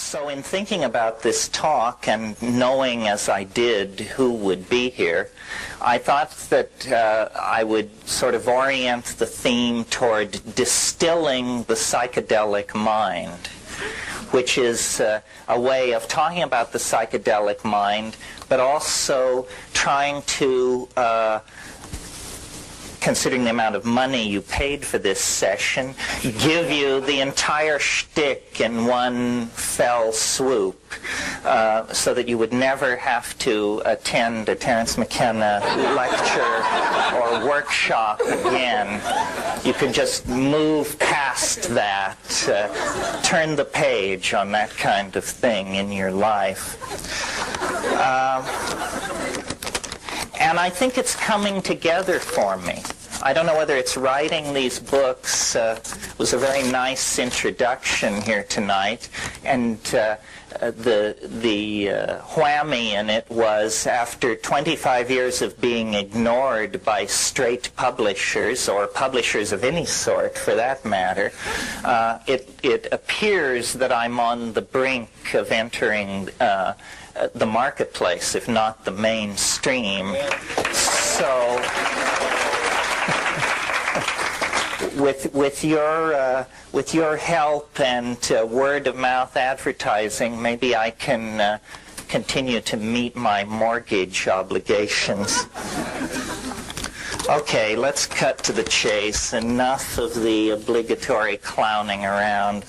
So in thinking about this talk and knowing as I did who would be here, I thought that I would sort of orient the theme toward distilling the psychedelic mind, which is a way of talking about the psychedelic mind, but also trying to, considering the amount of money you paid for this session, give you the entire shtick in one fell swoop, so that you would never have to attend a Terence McKenna lecture or workshop again. You can just move past that, turn the page on that kind of thing in your life. And I think it's coming together for me. I don't know whether it's writing these books. Was a very nice introduction here tonight, and the whammy in it was, after 25 years of being ignored by straight publishers, or publishers of any sort for that matter, it appears that I'm on the brink of entering the marketplace, if not the mainstream. So with your help and word of mouth advertising, maybe I can continue to meet my mortgage obligations. Okay, let's cut to the chase. Enough of the obligatory clowning around.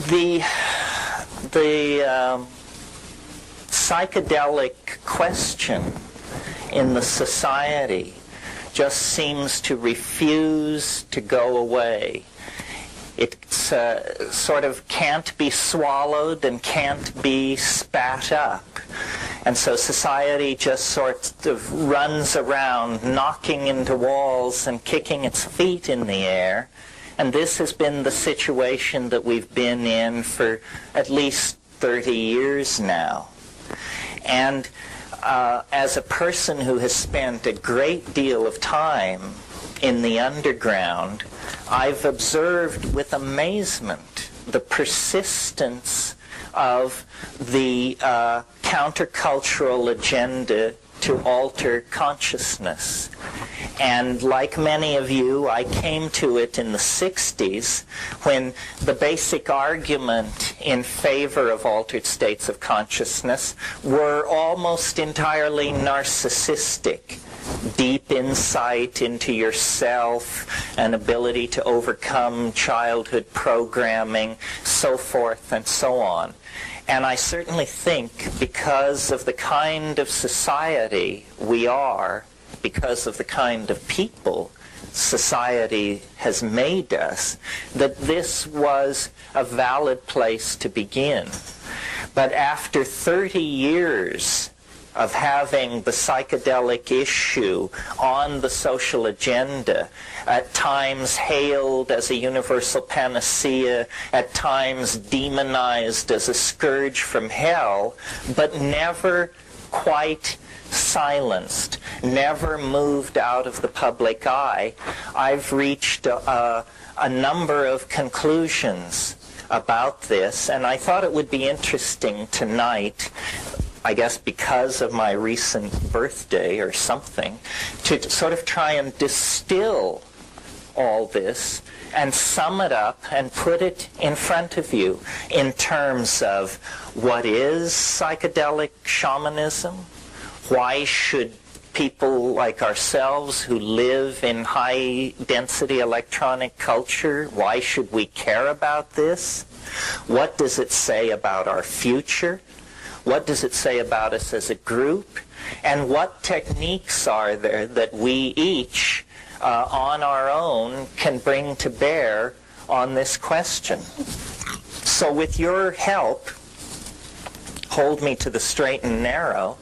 The psychedelic question in the society just seems to refuse to go away. It sort of can't be swallowed and can't be spat up. And so society just sort of runs around knocking into walls and kicking its feet in the air. And this has been the situation that we've been in for at least 30 years now. And as a person who has spent a great deal of time in the underground, I've observed with amazement the persistence of the countercultural agenda to alter consciousness. And like many of you, I came to it in the 60s, when the basic argument in favor of altered states of consciousness were almost entirely narcissistic. Deep insight into yourself, an ability to overcome childhood programming, so forth and so on. And I certainly think, because of the kind of society we are, because of the kind of people society has made us, that this was a valid place to begin. But after 30 years of having the psychedelic issue on the social agenda, at times hailed as a universal panacea, at times demonized as a scourge from hell, but never quite silenced, never moved out of the public eye, I've reached a number of conclusions about this, and I thought it would be interesting tonight, I guess because of my recent birthday or something, to sort of try and distill all this and sum it up and put it in front of you in terms of what is psychedelic shamanism, why should people like ourselves who live in high-density electronic culture, why should we care about this? What does it say about our future? What does it say about us as a group? And what techniques are there that we each, on our own, can bring to bear on this question? So with your help, hold me to the straight and narrow,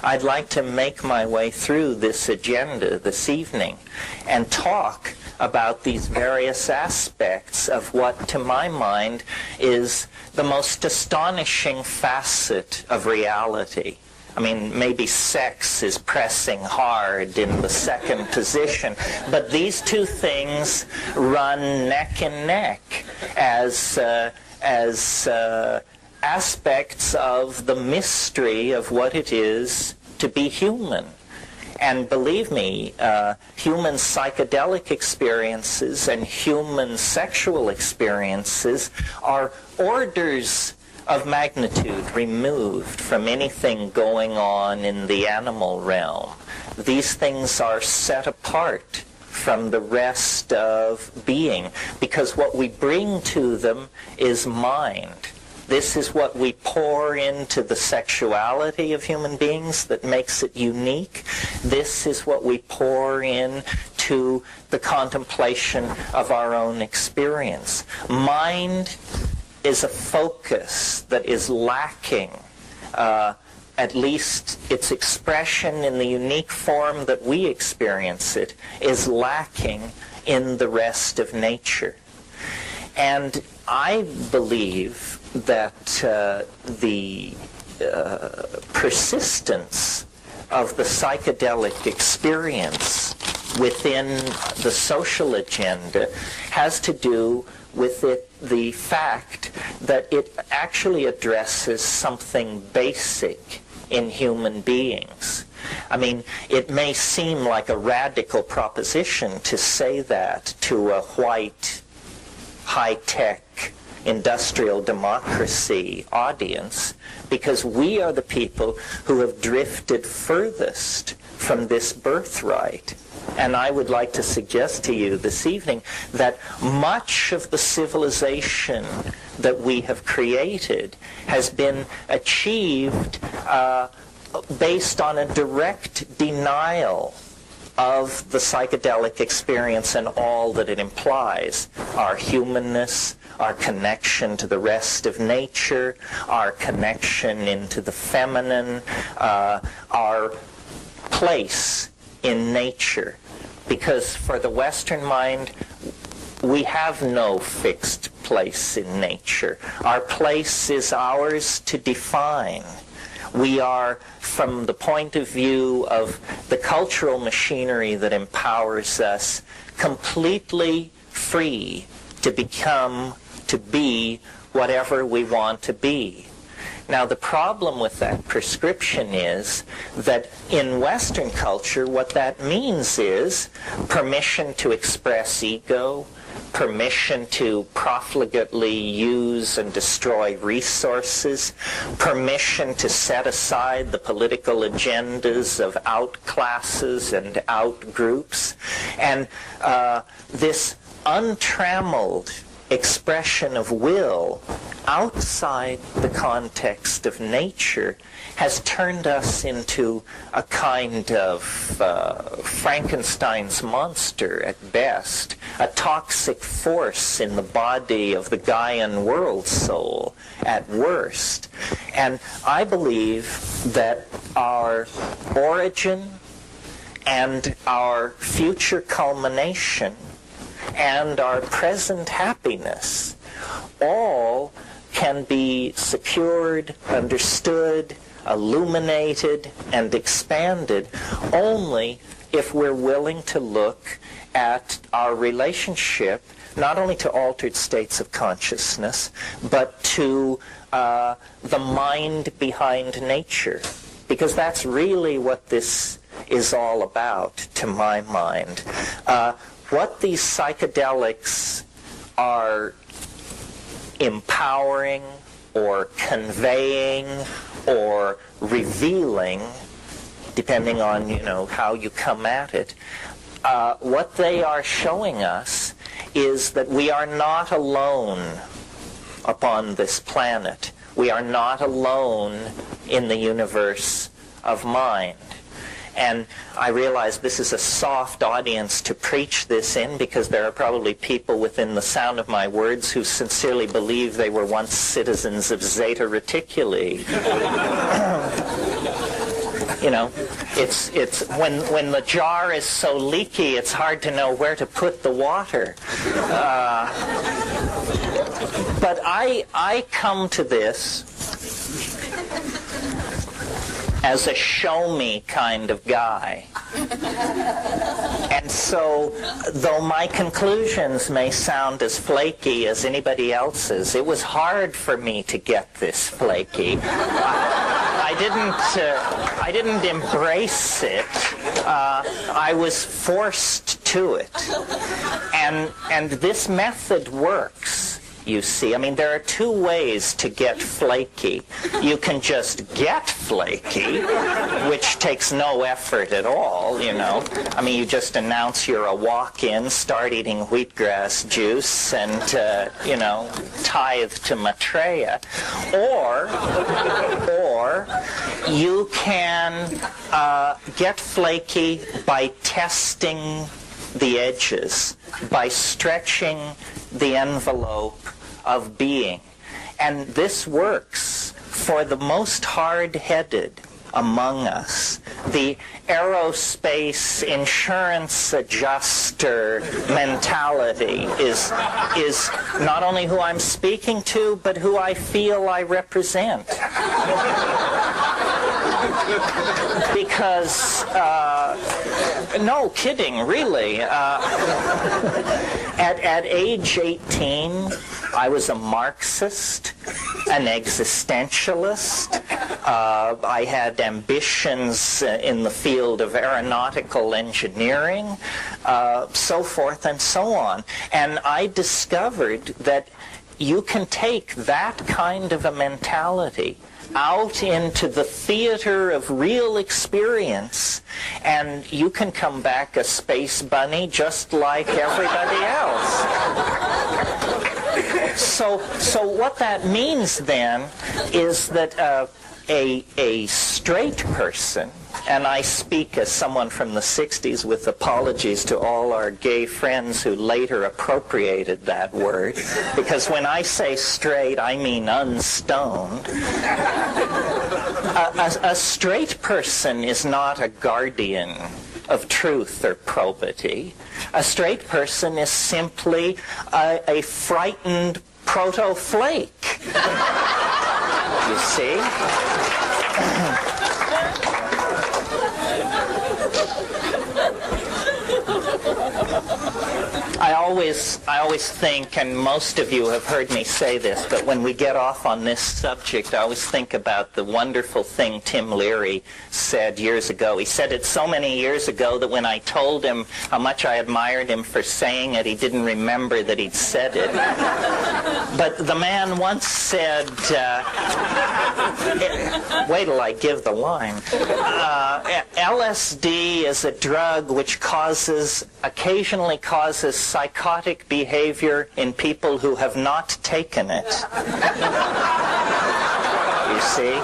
I'd like to make my way through this agenda this evening and talk about these various aspects of what, to my mind, is the most astonishing facet of reality. I mean, maybe sex is pressing hard in the second position, but these two things run neck and neck as aspects of the mystery of what it is to be human. And believe me, human psychedelic experiences and human sexual experiences are orders of magnitude removed from anything going on in the animal realm. These things are set apart from the rest of being, because what we bring to them is mind. This is what we pour into the sexuality of human beings that makes it unique. This is what we pour in to the contemplation of our own experience. Mind is a focus that is lacking, at least its expression in the unique form that we experience it, is lacking in the rest of nature. And I believe that the persistence of the psychedelic experience within the social agenda has to do with the fact that it actually addresses something basic in human beings. I mean, it may seem like a radical proposition to say that to a white, high-tech, industrial democracy audience, because we are the people who have drifted furthest from this birthright. And I would like to suggest to you this evening that much of the civilization that we have created has been achieved based on a direct denial of the psychedelic experience and all that it implies. Our humanness, our connection to the rest of nature, our connection into the feminine, our place in nature. Because for the Western mind, we have no fixed place in nature. Our place is ours to define. We are, from the point of view of the cultural machinery that empowers us, completely free to become, to be whatever we want to be. Now, the problem with that prescription is that in Western culture, what that means is permission to express ego, permission to profligately use and destroy resources, permission to set aside the political agendas of outclasses and outgroups, and this untrammeled expression of will outside the context of nature has turned us into a kind of Frankenstein's monster at best, a toxic force in the body of the Gaian world soul at worst. And I believe that our origin and our future culmination and our present happiness all can be secured, understood, illuminated, and expanded only if we're willing to look at our relationship not only to altered states of consciousness, but to the mind behind nature. Because that's really what this is all about, to my mind. What these psychedelics are empowering or conveying or revealing, depending on, how you come at it, what they are showing us is that we are not alone upon this planet. We are not alone in the universe of mind. And I realize this is a soft audience to preach this in, because there are probably people within the sound of my words who sincerely believe they were once citizens of Zeta Reticuli. It's when the jar is so leaky, it's hard to know where to put the water. But I come to this as a show-me kind of guy. And so, though my conclusions may sound as flaky as anybody else's, it was hard for me to get this flaky. I didn't embrace it. I was forced to it. And this method works. You see, I mean, there are two ways to get flaky. You can just get flaky, which takes no effort at all, you know. I mean, you just announce you're a walk-in, start eating wheatgrass juice, and, you know, tithe to Maitreya. Or you can get flaky by testing the edges, by stretching the envelope of being. And this works for the most hard-headed among us. The aerospace insurance adjuster mentality is not only who I'm speaking to, but who I feel I represent. Because, no kidding, really. At age 18, I was a Marxist, an existentialist. I had ambitions in the field of aeronautical engineering, so forth and so on. And I discovered that you can take that kind of a mentality out into the theater of real experience, and you can come back a space bunny just like everybody else. So what that means then is that a straight person, and I speak as someone from the 60s with apologies to all our gay friends who later appropriated that word, because when I say straight, I mean unstoned. A straight person is not a guardian of truth or probity. A straight person is simply a frightened proto-flake. You see? I always think, and most of you have heard me say this, but when we get off on this subject, I always think about the wonderful thing Tim Leary said years ago. He said it so many years ago that when I told him how much I admired him for saying it, he didn't remember that he'd said it. But the man once said, wait till I give the line, LSD is a drug which occasionally causes psychotic behavior in people who have not taken it. You see?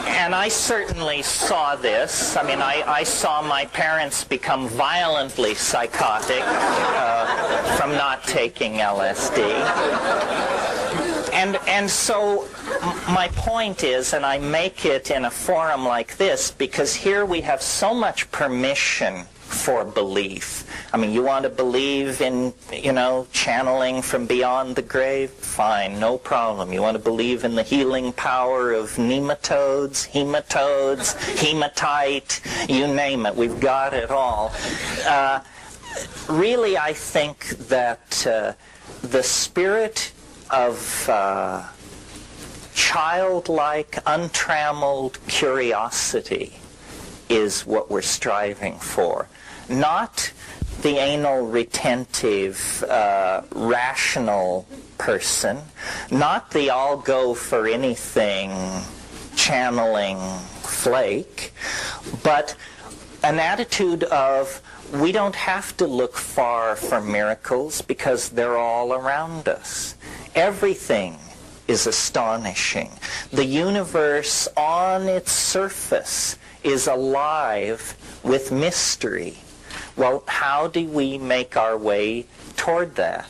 And I certainly saw this. I mean, I saw my parents become violently psychotic from not taking LSD. And so my point is, and I make it in a forum like this, because here we have so much permission for belief. I mean, you want to believe in, you know, channeling from beyond the grave? Fine, no problem. You want to believe in the healing power of nematodes, hematite, you name it. We've got it all. Really, I think that the spirit of childlike, untrammeled curiosity is what we're striving for. Not the anal retentive, rational person, not the I'll go for anything channeling flake, but an attitude of we don't have to look far for miracles because they're all around us. Everything is astonishing. The universe on its surface is alive with mystery. Well, how do we make our way toward that?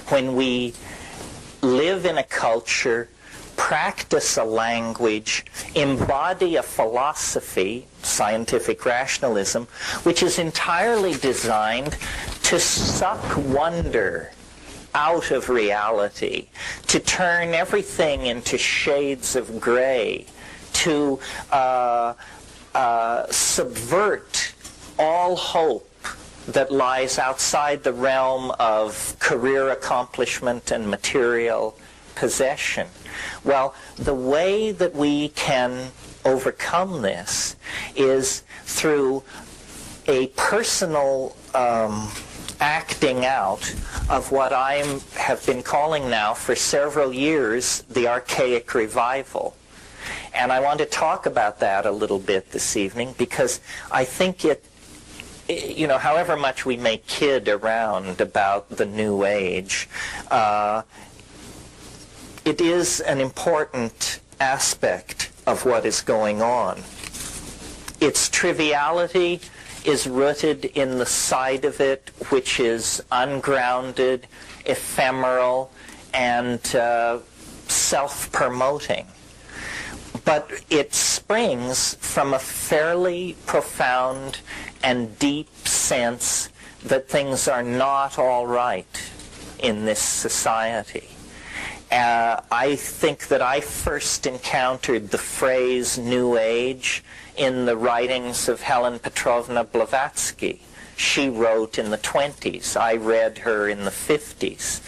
When we live in a culture, practice a language, embody a philosophy, scientific rationalism, which is entirely designed to suck wonder out of reality, to turn everything into shades of gray, to subvert all hope that lies outside the realm of career accomplishment and material possession. Well, the way that we can overcome this is through a personal acting out of what I have been calling now for several years the archaic revival. And I want to talk about that a little bit this evening because I think it, you know, however much we may kid around about the New Age, it is an important aspect of what is going on. Its triviality is rooted in the side of it which is ungrounded, ephemeral, and self-promoting. But it springs from a fairly profound and deep sense that things are not all right in this society. I think that I first encountered the phrase New Age in the writings of Helen Petrovna Blavatsky. She wrote in the 20s. I read her in the 50s.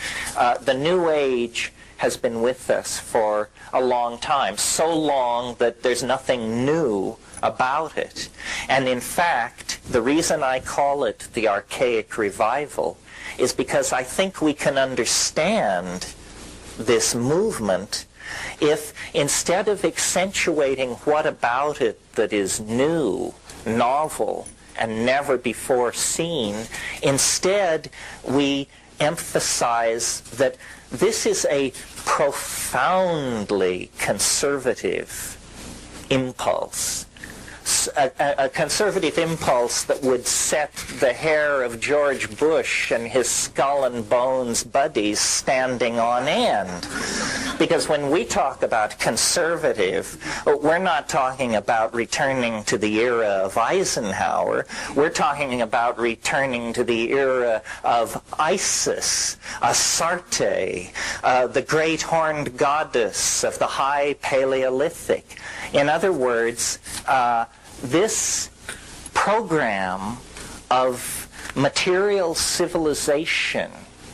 The New Age has been with us for a long time, so long that there's nothing new about it. And in fact, the reason I call it the archaic revival is because I think we can understand this movement if, instead of accentuating what about it that is new, novel, and never before seen, instead we emphasize that this is a profoundly conservative impulse. A conservative impulse that would set the hair of George Bush and his skull and bones buddies standing on end. Because when we talk about conservative, we're not talking about returning to the era of Eisenhower. We're talking about returning to the era of Isis, Astarte, the great horned goddess of the high Paleolithic. In other words, this program of material civilization,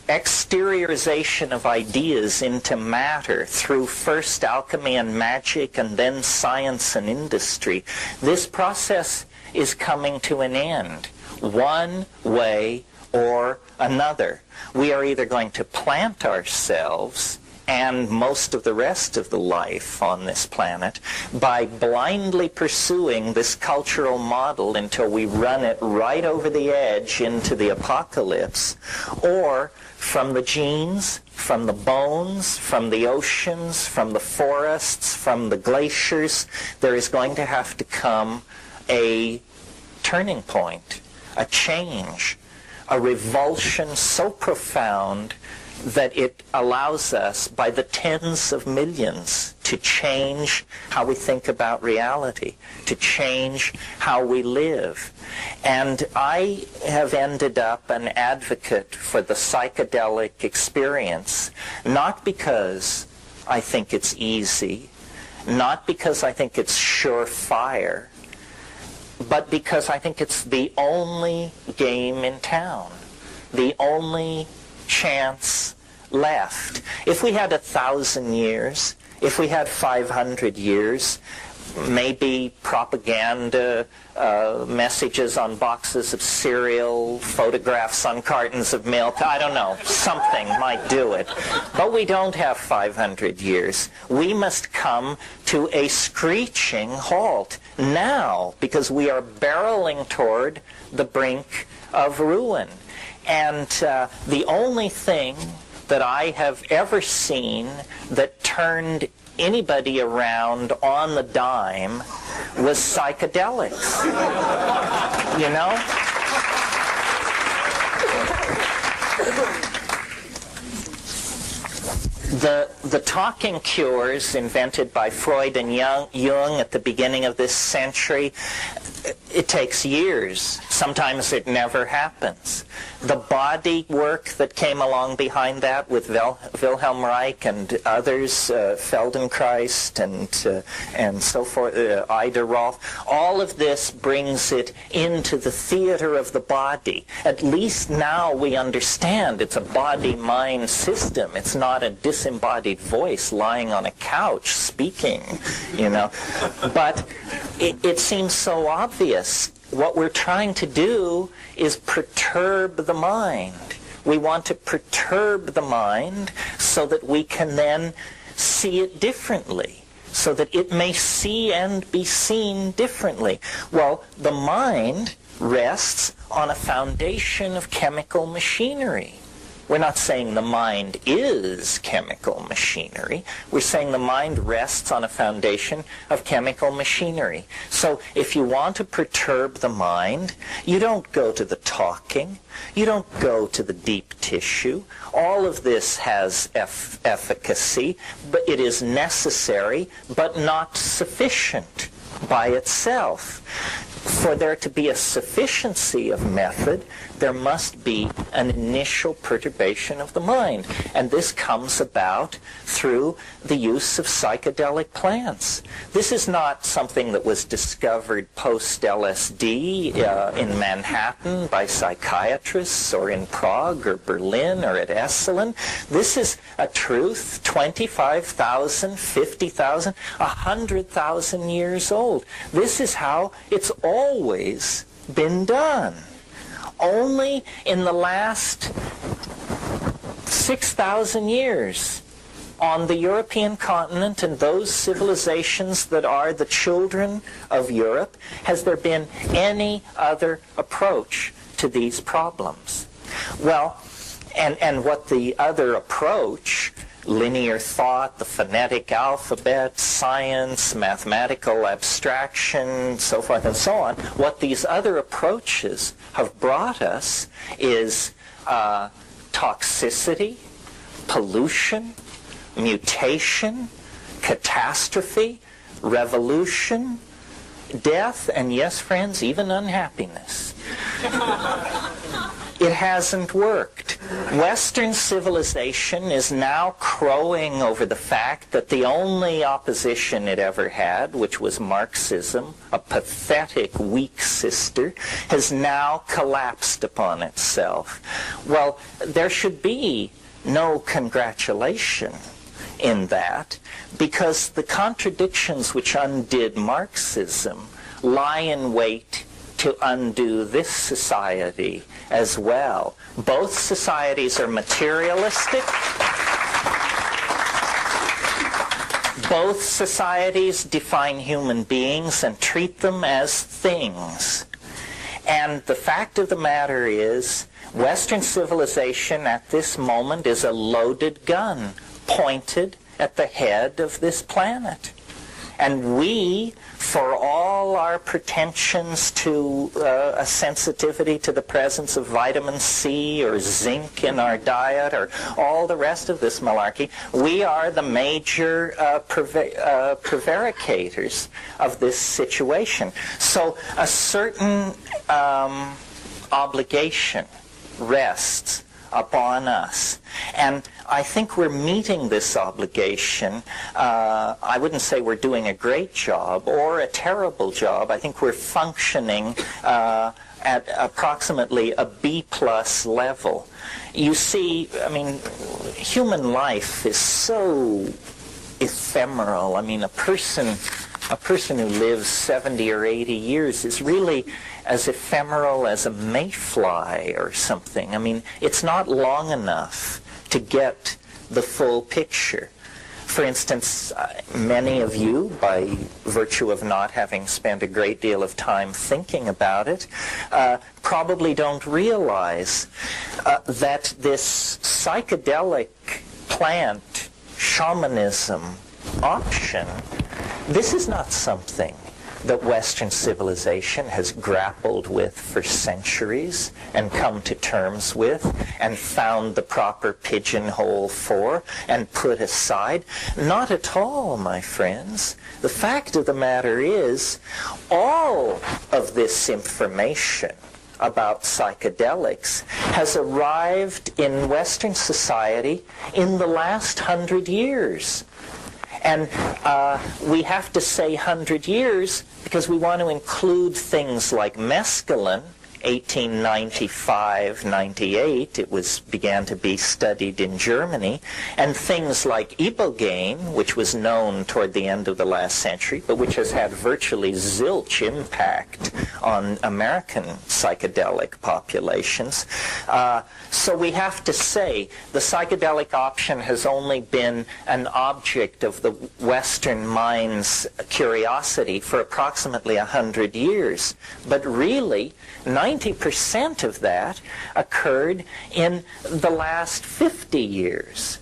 exteriorization of ideas into matter through first alchemy and magic and then science and industry, this process is coming to an end, one way or another. We are either going to plant ourselves and most of the rest of the life on this planet by blindly pursuing this cultural model until we run it right over the edge into the apocalypse, or from the genes, from the bones, from the oceans, from the forests, from the glaciers, there is going to have to come a turning point, a change, a revulsion so profound that it allows us, by the tens of millions, to change how we think about reality, to change how we live. And I have ended up an advocate for the psychedelic experience, not because I think it's easy, not because I think it's surefire, but because I think it's the only game in town, the only chance left. If we had 1,000 years, if we had 500 years, maybe propaganda, messages on boxes of cereal, photographs on cartons of milk, I don't know, something might do it. But we don't have 500 years. We must come to a screeching halt now, because we are barreling toward the brink of ruin. And the only thing that I have ever seen that turned anybody around on the dime was psychedelics. You know? The talking cures invented by Freud and Jung at the beginning of this century, it takes years. Sometimes it never happens. The body work that came along behind that with Wilhelm Reich and others, Feldenkrais and so forth, Ida Rolf, all of this brings it into the theater of the body. At least now we understand it's a body-mind system. It's not a disembodied voice lying on a couch speaking, you know. But it seems so obvious. What we're trying to do is perturb the mind. We want to perturb the mind so that we can then see it differently, so that it may see and be seen differently. Well, the mind rests on a foundation of chemical machinery. We're not saying the mind is chemical machinery. We're saying the mind rests on a foundation of chemical machinery. So if you want to perturb the mind, you don't go to the talking. You don't go to the deep tissue. All of this has efficacy, but it is necessary, but not sufficient by itself. For there to be a sufficiency of method, there must be an initial perturbation of the mind. And this comes about through the use of psychedelic plants. This is not something that was discovered post-LSD in Manhattan by psychiatrists or in Prague or Berlin or at Esalen. This is a truth 25,000, 50,000, 100,000 years old. This is how it's always been done. Only in the last 6,000 years on the European continent and those civilizations that are the children of Europe has there been any other approach to these problems. Well, and what the other approach, linear thought, the phonetic alphabet, science, mathematical abstraction, so forth and so on, what these other approaches have brought us is toxicity, pollution, mutation, catastrophe, revolution, death, and yes, friends, even unhappiness. It hasn't worked. Western civilization is now crowing over the fact that the only opposition it ever had, which was Marxism, a pathetic, weak sister, has now collapsed upon itself. Well, there should be no congratulation in that, because the contradictions which undid Marxism lie in wait to undo this society as well. Both societies are materialistic. Both societies define human beings and treat them as things. And the fact of the matter is, Western civilization at this moment is a loaded gun pointed at the head of this planet. And we, for all our pretensions to a sensitivity to the presence of vitamin C or zinc in our diet or all the rest of this malarkey, we are the major prevaricators of this situation. So a certain obligation rests upon us. And I think we're meeting this obligation. I wouldn't say we're doing a great job or a terrible job. I think we're functioning at approximately a B+ level. You see, I mean, human life is so ephemeral. I mean, a person who lives 70 or 80 years is really as ephemeral as a mayfly or something. I mean, it's not long enough to get the full picture. For instance, many of you, by virtue of not having spent a great deal of time thinking about it, probably don't realize that this psychedelic plant shamanism option, this is not something that Western civilization has grappled with for centuries and come to terms with and found the proper pigeonhole for and put aside. Not at all, my friends. The fact of the matter is, all of this information about psychedelics has arrived in Western society in the last 100 years. And we have to say 100 years because we want to include things like mescaline. 1895-98, it began to be studied in Germany, and things like ibogaine, which was known toward the end of the last century, but which has had virtually zilch impact on American psychedelic populations. So we have to say the psychedelic option has only been an object of the Western mind's curiosity for approximately 100 years. But really, 90% of that occurred in the last 50 years.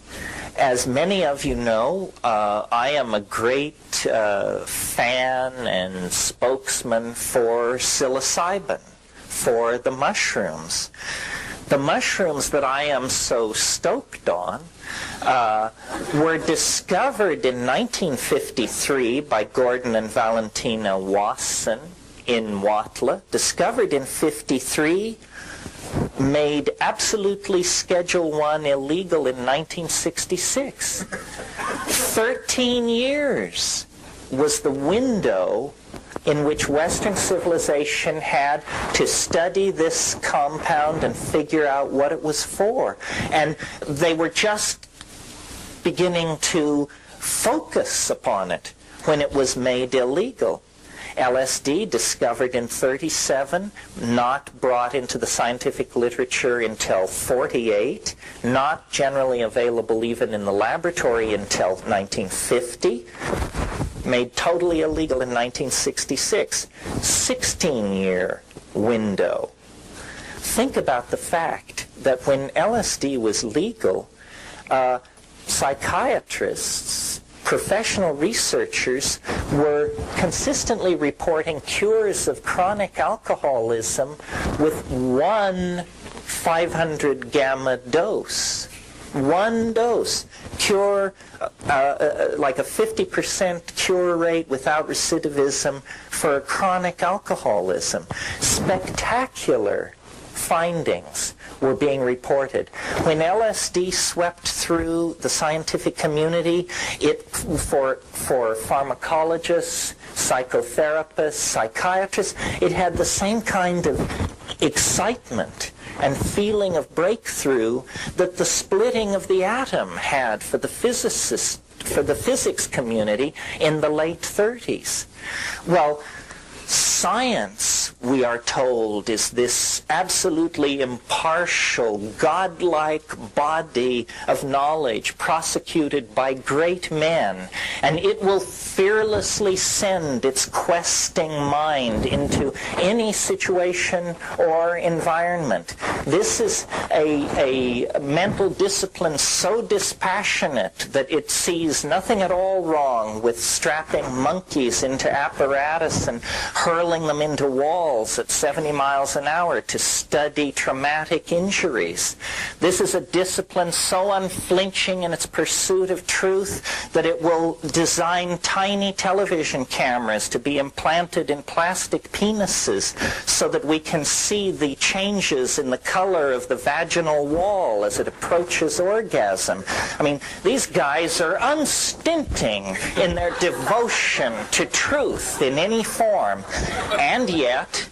As many of you know, I am a great fan and spokesman for psilocybin, for the mushrooms. The mushrooms that I am so stoked on were discovered in 1953 by Gordon and Valentina Wasson in Huautla, discovered in 53, made absolutely Schedule I illegal in 1966. 13 years was the window in which Western civilization had to study this compound and figure out what it was for. And they were just beginning to focus upon it when it was made illegal. LSD, discovered in 37, not brought into the scientific literature until 48, not generally available even in the laboratory until 1950, made totally illegal in 1966. 16-year window. Think about the fact that when LSD was legal, psychiatrists, professional researchers were consistently reporting cures of chronic alcoholism with one 500 gamma dose. One dose. Cure, like a 50% cure rate without recidivism for chronic alcoholism. Spectacular findings were being reported. When LSD swept through the scientific community, for pharmacologists, psychotherapists, psychiatrists, it had the same kind of excitement and feeling of breakthrough that the splitting of the atom had for the physicists, for the physics community in the late 30s. Well, science, we are told, is this absolutely impartial, godlike body of knowledge prosecuted by great men, and it will fearlessly send its questing mind into any situation or environment. This is a mental discipline so dispassionate that it sees nothing at all wrong with strapping monkeys into apparatus and hurling them into walls at 70 miles an hour to study traumatic injuries. This is a discipline so unflinching in its pursuit of truth that it will design tiny television cameras to be implanted in plastic penises so that we can see the changes in the color of the vaginal wall as it approaches orgasm. I mean, these guys are unstinting in their devotion to truth in any form. And yet,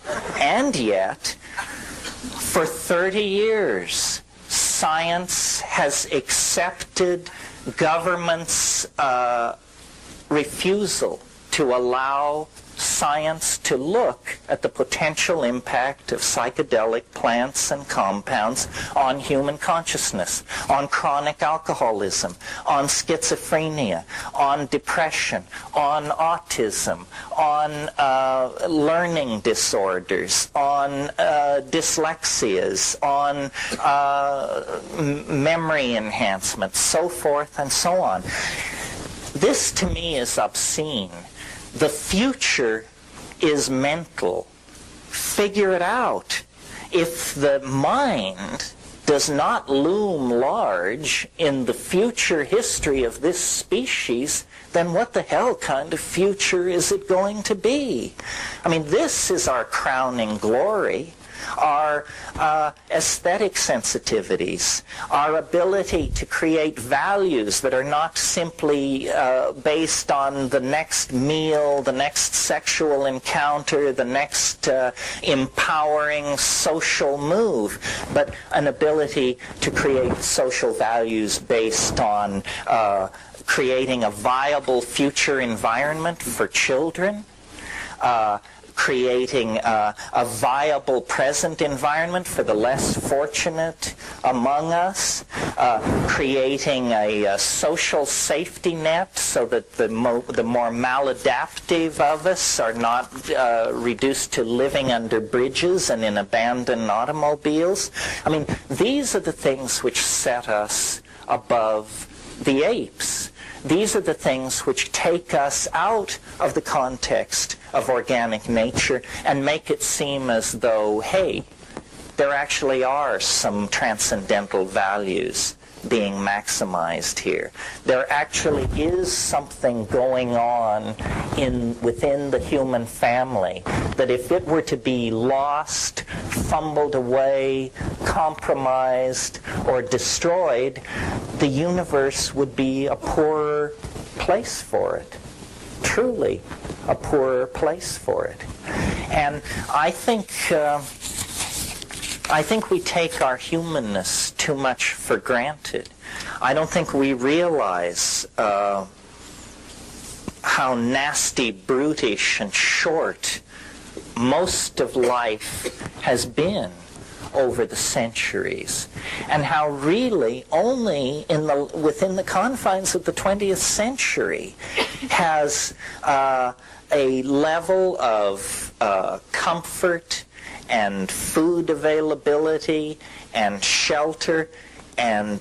for 30 years, science has accepted government's refusal to allow science to look at the potential impact of psychedelic plants and compounds on human consciousness, on chronic alcoholism, on schizophrenia, on depression, on autism, on learning disorders, on dyslexias, on memory enhancement, so forth and so on. This to me is obscene. The future is mental. Figure it out. If the mind does not loom large in the future history of this species, then what the hell kind of future is it going to be? I mean, this is our crowning glory. our aesthetic sensitivities, our ability to create values that are not simply based on the next meal, the next sexual encounter, the next empowering social move, but an ability to create social values based on creating a viable future environment for children, creating a viable present environment for the less fortunate among us, creating a social safety net so that the more maladaptive of us are not reduced to living under bridges and in abandoned automobiles. I mean, these are the things which set us above the apes. These are the things which take us out of the context of organic nature and make it seem as though, hey, there actually are some transcendental values being maximized here. There actually is something going on within the human family that if it were to be lost, fumbled away, compromised, or destroyed, the universe would be a poorer place for it. Truly a poorer place for it. And I think we take our humanness too much for granted. I don't think we realize how nasty, brutish, and short most of life has been over the centuries, and how really only within the confines of the 20th century has a level of comfort and food availability and shelter and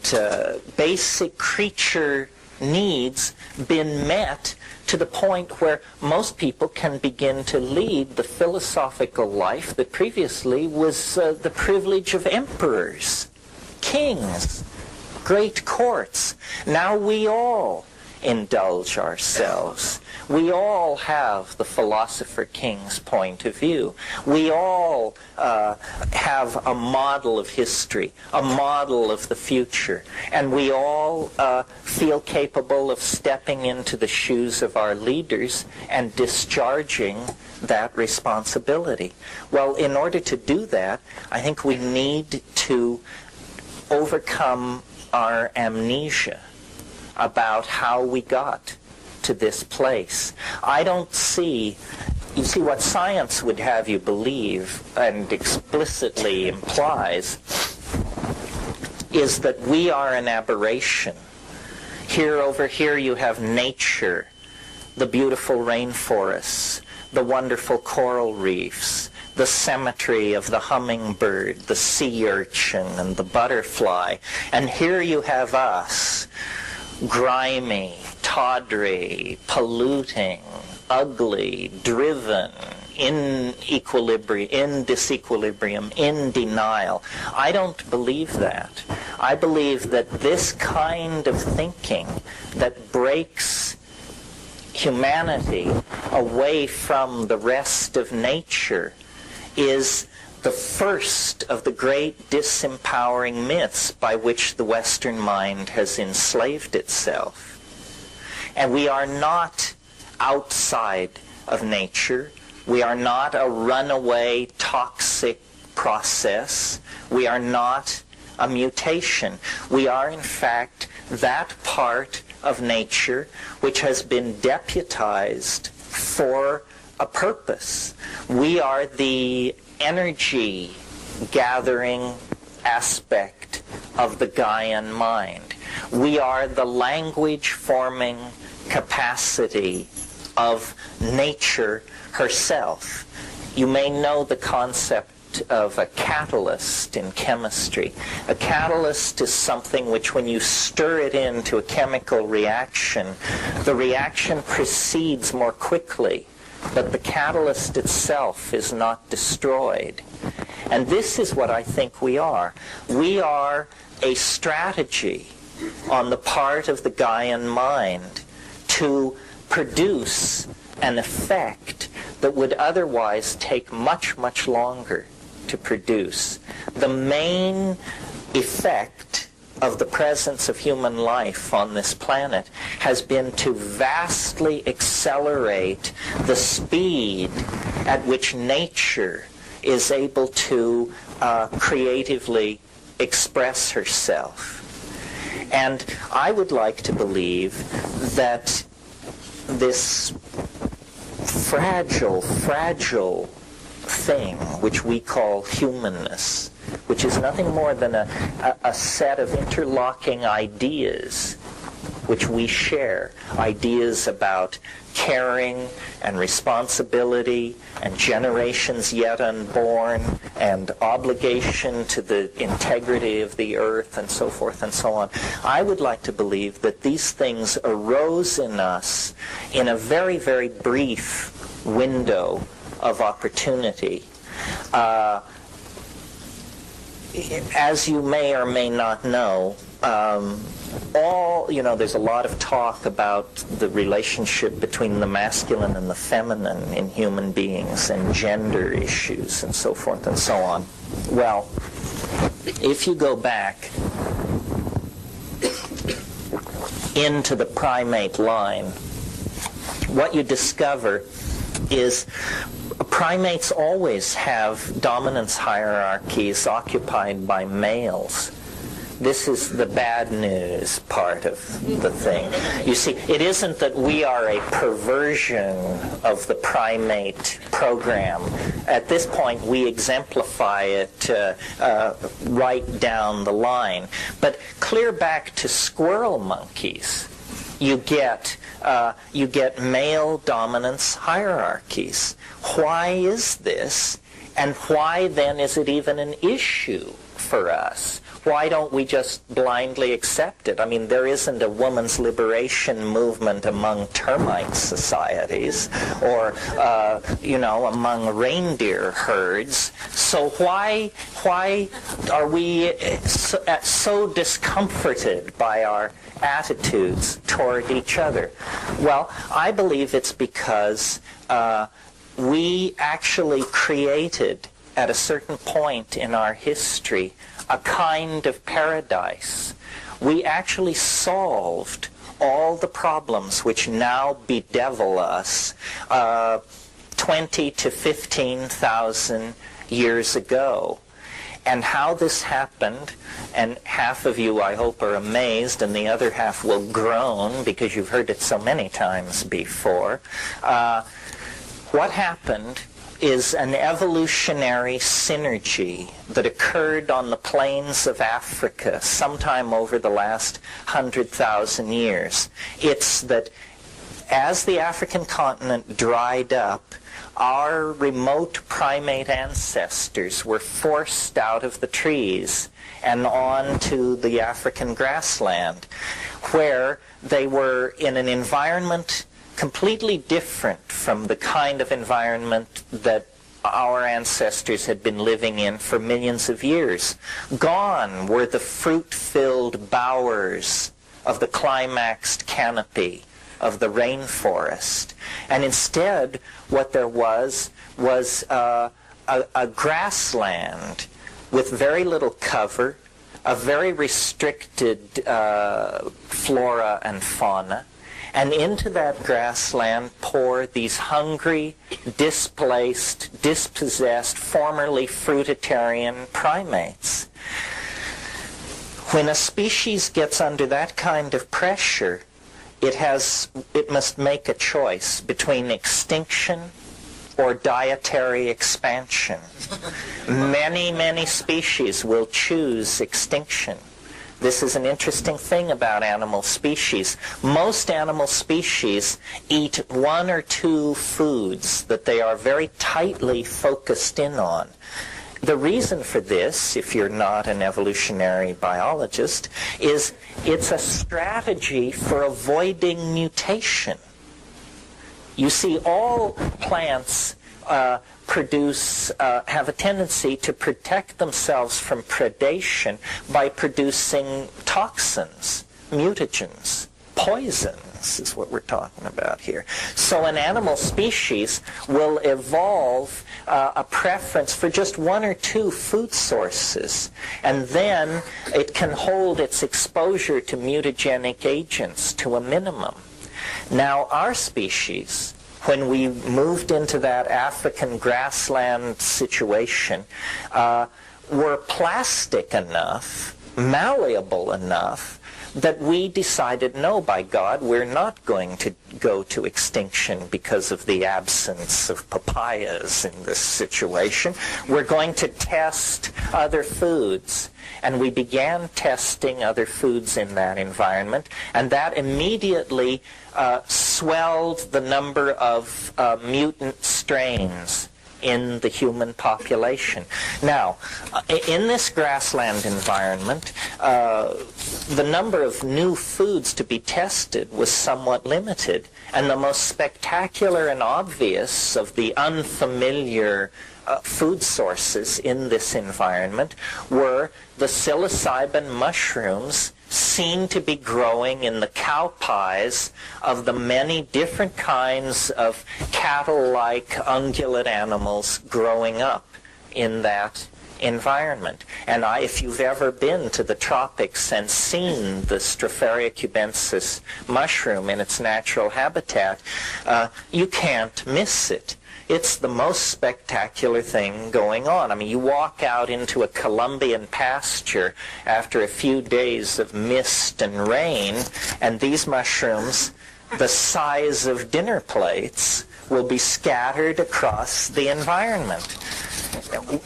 basic creature needs been met to the point where most people can begin to lead the philosophical life that previously was the privilege of emperors, kings, great courts. Now we all indulge ourselves. We all have the philosopher king's point of view. We all have a model of history, a model of the future, and we all feel capable of stepping into the shoes of our leaders and discharging that responsibility. Well, in order to do that, I think we need to overcome our amnesia about how we got to this place. I don't see, you see, what science would have you believe and explicitly implies is that we are an aberration. Over here you have nature, the beautiful rainforests, the wonderful coral reefs, the symmetry of the hummingbird, the sea urchin, and the butterfly. And here you have us, grimy, tawdry, polluting, ugly, driven, in equilibrium, in disequilibrium, in denial. I don't believe that. I believe that this kind of thinking that breaks humanity away from the rest of nature is the first of the great disempowering myths by which the Western mind has enslaved itself. And we are not outside of nature. We are not a runaway toxic process. We are not a mutation. We are, in fact, that part of nature which has been deputized for a purpose. We are the energy gathering aspect of the Gaian mind. We are the language forming capacity of nature herself. You may know the concept of a catalyst in chemistry. A catalyst is something which, when you stir it into a chemical reaction, the reaction proceeds more quickly, but the catalyst itself is not destroyed. And this is what I think we are. We are a strategy on the part of the Gaian mind to produce an effect that would otherwise take much, much longer to produce. The main effect of the presence of human life on this planet has been to vastly accelerate the speed at which nature is able to creatively express herself. And I would like to believe that this fragile thing which we call humanness, which is nothing more than a set of interlocking ideas which we share, ideas about caring and responsibility and generations yet unborn and obligation to the integrity of the earth and so forth and so on. I would like to believe that these things arose in us in a very, very brief window of opportunity. As you may or may not know, there's a lot of talk about the relationship between the masculine and the feminine in human beings and gender issues and so forth and so on. Well, if you go back into the primate line, what you discover is primates always have dominance hierarchies occupied by males. This is the bad news part of the thing. You see, it isn't that we are a perversion of the primate program. At this point, we exemplify it right down the line. But clear back to squirrel monkeys, you get male dominance hierarchies. Why is this? And why then is it even an issue for us? Why don't we just blindly accept it? I mean, there isn't a woman's liberation movement among termite societies or, among reindeer herds. So why are we so discomforted by our attitudes toward each other? Well, I believe it's because we actually created, at a certain point in our history, a kind of paradise. We actually solved all the problems which now bedevil us 20 to 15,000 years ago. And how this happened, and half of you, I hope, are amazed, and the other half will groan because you've heard it so many times before. What happened is an evolutionary synergy that occurred on the plains of Africa sometime over the last 100,000 years. It's that as the African continent dried up, our remote primate ancestors were forced out of the trees and onto the African grassland, where they were in an environment completely different from the kind of environment that our ancestors had been living in for millions of years. Gone were the fruit-filled bowers of the climaxed canopy of the rainforest. And instead, what there was a grassland with very little cover, a very restricted flora and fauna. And into that grassland pour these hungry, displaced, dispossessed, formerly fruitarian primates. When a species gets under that kind of pressure, it must make a choice between extinction or dietary expansion. Many, many species will choose extinction. This is an interesting thing about animal species. Most animal species eat one or two foods that they are very tightly focused in on. The reason for this, if you're not an evolutionary biologist, is it's a strategy for avoiding mutation. You see, all plants have a tendency to protect themselves from predation by producing toxins, mutagens, poisons. humanness is what we're talking about here. So an animal species will evolve a preference for just one or two food sources, and then it can hold its exposure to mutagenic agents to a minimum. Now, our species, when we moved into that African grassland situation, were plastic enough, malleable enough, that we decided, no, by God, we're not going to go to extinction because of the absence of papayas in this situation. We're going to test other foods. And we began testing other foods in that environment, and that immediately swelled the number of mutant strains in the human population. Now, in this grassland environment, the number of new foods to be tested was somewhat limited, and the most spectacular and obvious of the unfamiliar food sources in this environment were the psilocybin mushrooms seen to be growing in the cow pies of the many different kinds of cattle-like ungulate animals growing up in that environment. And if you've ever been to the tropics and seen the Stropharia cubensis mushroom in its natural habitat, you can't miss it. It's the most spectacular thing going on. I mean, you walk out into a Colombian pasture after a few days of mist and rain, and these mushrooms, the size of dinner plates, will be scattered across the environment.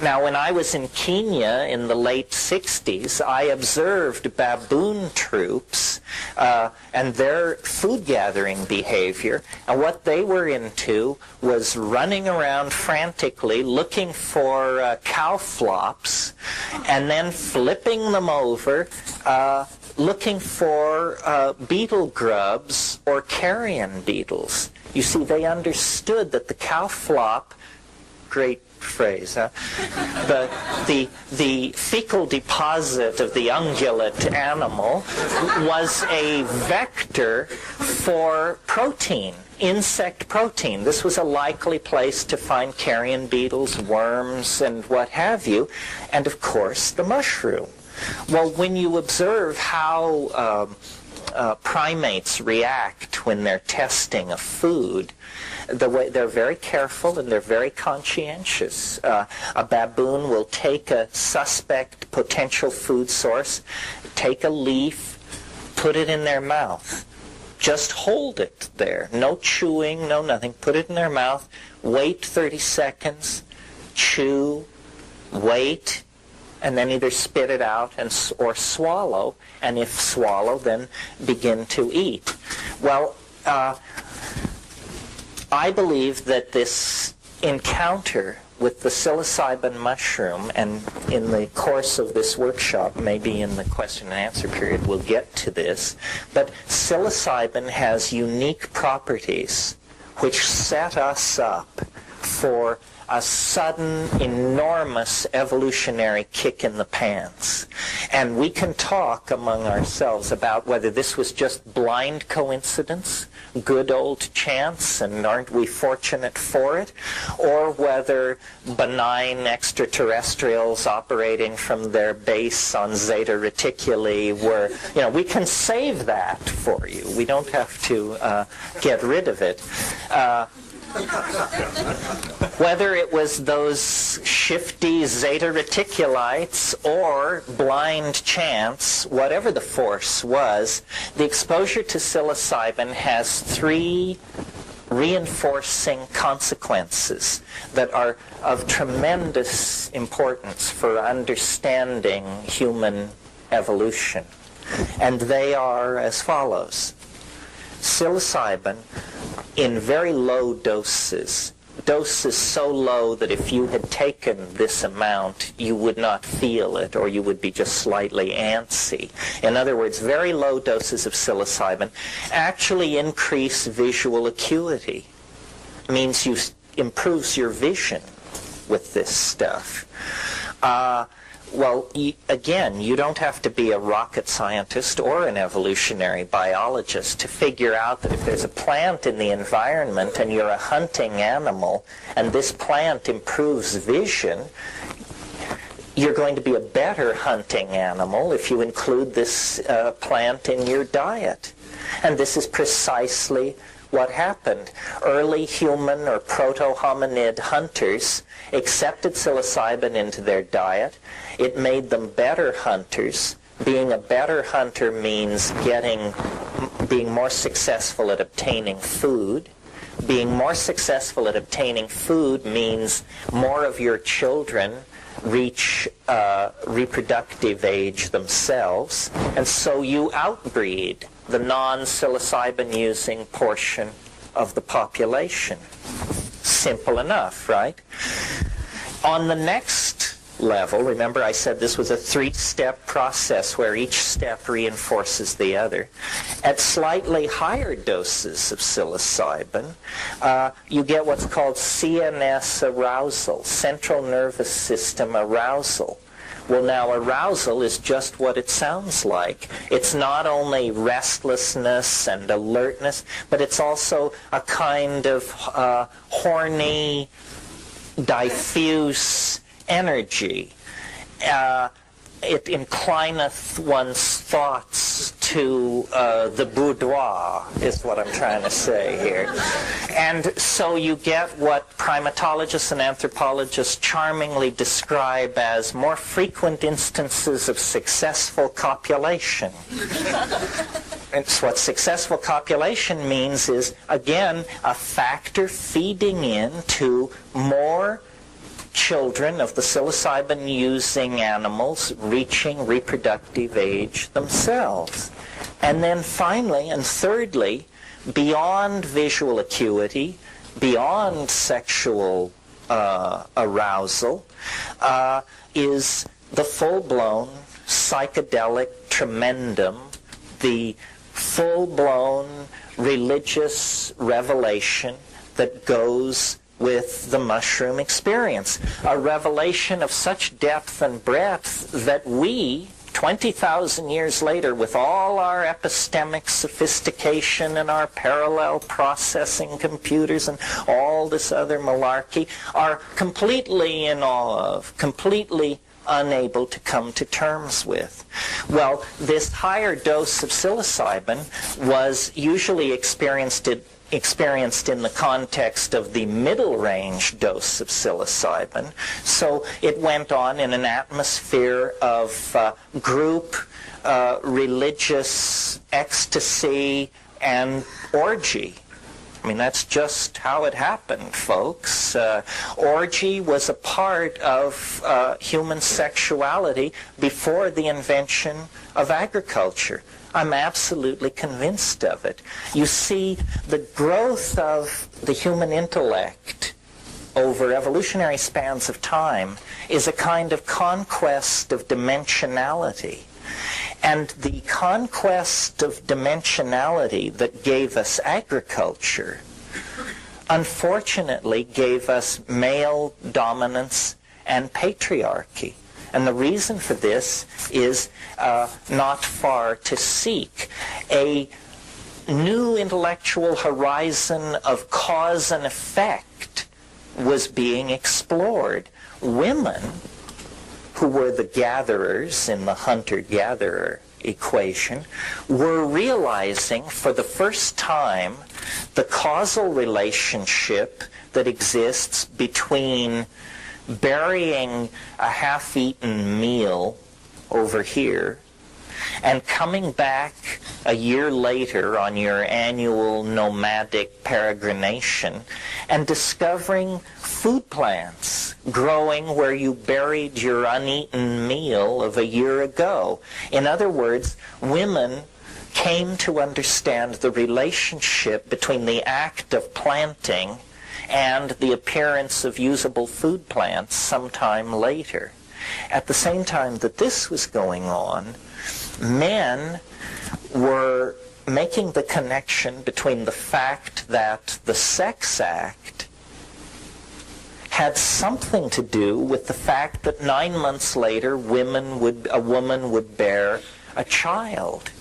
Now, when I was in Kenya in the late 60s, I observed baboon troops and their food gathering behavior, and what they were into was running around frantically looking for cow flops and then flipping them over, looking for beetle grubs or carrion beetles. You see, they understood that the cow flop, great phrase, huh? The fecal deposit of the ungulate animal was a vector for protein, insect protein. This was a likely place to find carrion beetles, worms, and what have you, and of course the mushroom. Well, when you observe how primates react when they're testing a food, they're very careful and they're very conscientious. A baboon will take a suspect potential food source, take a leaf, put it in their mouth. Just hold it there. No chewing, no nothing. Put it in their mouth. Wait 30 seconds. Chew. Wait. And then either spit it out or swallow. And if swallow, then begin to eat. Well, I believe that this encounter with the psilocybin mushroom, and in the course of this workshop, maybe in the question and answer period, we'll get to this, but psilocybin has unique properties which set us up for a sudden, enormous evolutionary kick in the pants. And we can talk among ourselves about whether this was just blind coincidence, good old chance, and aren't we fortunate for it, or whether benign extraterrestrials operating from their base on Zeta Reticuli were, we can save that for you. We don't have to get rid of it. Whether it was those shifty Zeta Reticulites or blind chance, whatever the force was, the exposure to psilocybin has three reinforcing consequences that are of tremendous importance for understanding human evolution. And they are as follows. Psilocybin, in very low doses so low that if you had taken this amount, you would not feel it, or you would be just slightly antsy. In other words, very low doses of psilocybin actually increase visual acuity. It means you improves your vision with this stuff. well, again, you don't have to be a rocket scientist or an evolutionary biologist to figure out that if there's a plant in the environment and you're a hunting animal and this plant improves vision, you're going to be a better hunting animal if you include this plant in your diet. And this is precisely what happened. Early human or proto-hominid hunters accepted psilocybin into their diet. It made them better hunters. Being a better hunter means being more successful at obtaining food. Being more successful at obtaining food means more of your children reach reproductive age themselves, and so you outbreed the non-psilocybin using portion of the population. Simple enough, right? On the next level, remember I said this was a three-step process where each step reinforces the other. At slightly higher doses of psilocybin, you get what's called CNS arousal, central nervous system arousal. Well, now arousal is just what it sounds like. It's not only restlessness and alertness, but it's also a kind of horny, diffuse energy. It inclineth one's thoughts to the boudoir, is what I'm trying to say here. And so you get what primatologists and anthropologists charmingly describe as more frequent instances of successful copulation. And so what successful copulation means is, again, a factor feeding into more children of the psilocybin-using animals reaching reproductive age themselves. And then finally, and thirdly, beyond visual acuity, beyond sexual arousal, is the full-blown psychedelic tremendum, the full-blown religious revelation that goes with the mushroom experience. A revelation of such depth and breadth that we, 20,000 years later, with all our epistemic sophistication and our parallel processing computers and all this other malarkey, are completely in awe of, completely unable to come to terms with. Well, this higher dose of psilocybin was usually experienced in the context of the middle range dose of psilocybin. So it went on in an atmosphere of group religious ecstasy and orgy. I mean, that's just how it happened, folks. Orgy was a part of human sexuality before the invention of agriculture. I'm absolutely convinced of it. You see, the growth of the human intellect over evolutionary spans of time is a kind of conquest of dimensionality. And the conquest of dimensionality that gave us agriculture, unfortunately, gave us male dominance and patriarchy. And the reason for this is not far to seek. A new intellectual horizon of cause and effect was being explored. Women, who were the gatherers in the hunter-gatherer equation, were realizing for the first time the causal relationship that exists between burying a half-eaten meal over here and coming back a year later on your annual nomadic peregrination and discovering food plants growing where you buried your uneaten meal of a year ago. In other words, women came to understand the relationship between the act of planting and the appearance of usable food plants sometime later. At the same time that this was going on, men were making the connection between the fact that the sex act had something to do with the fact that 9 months later a woman would bear a child.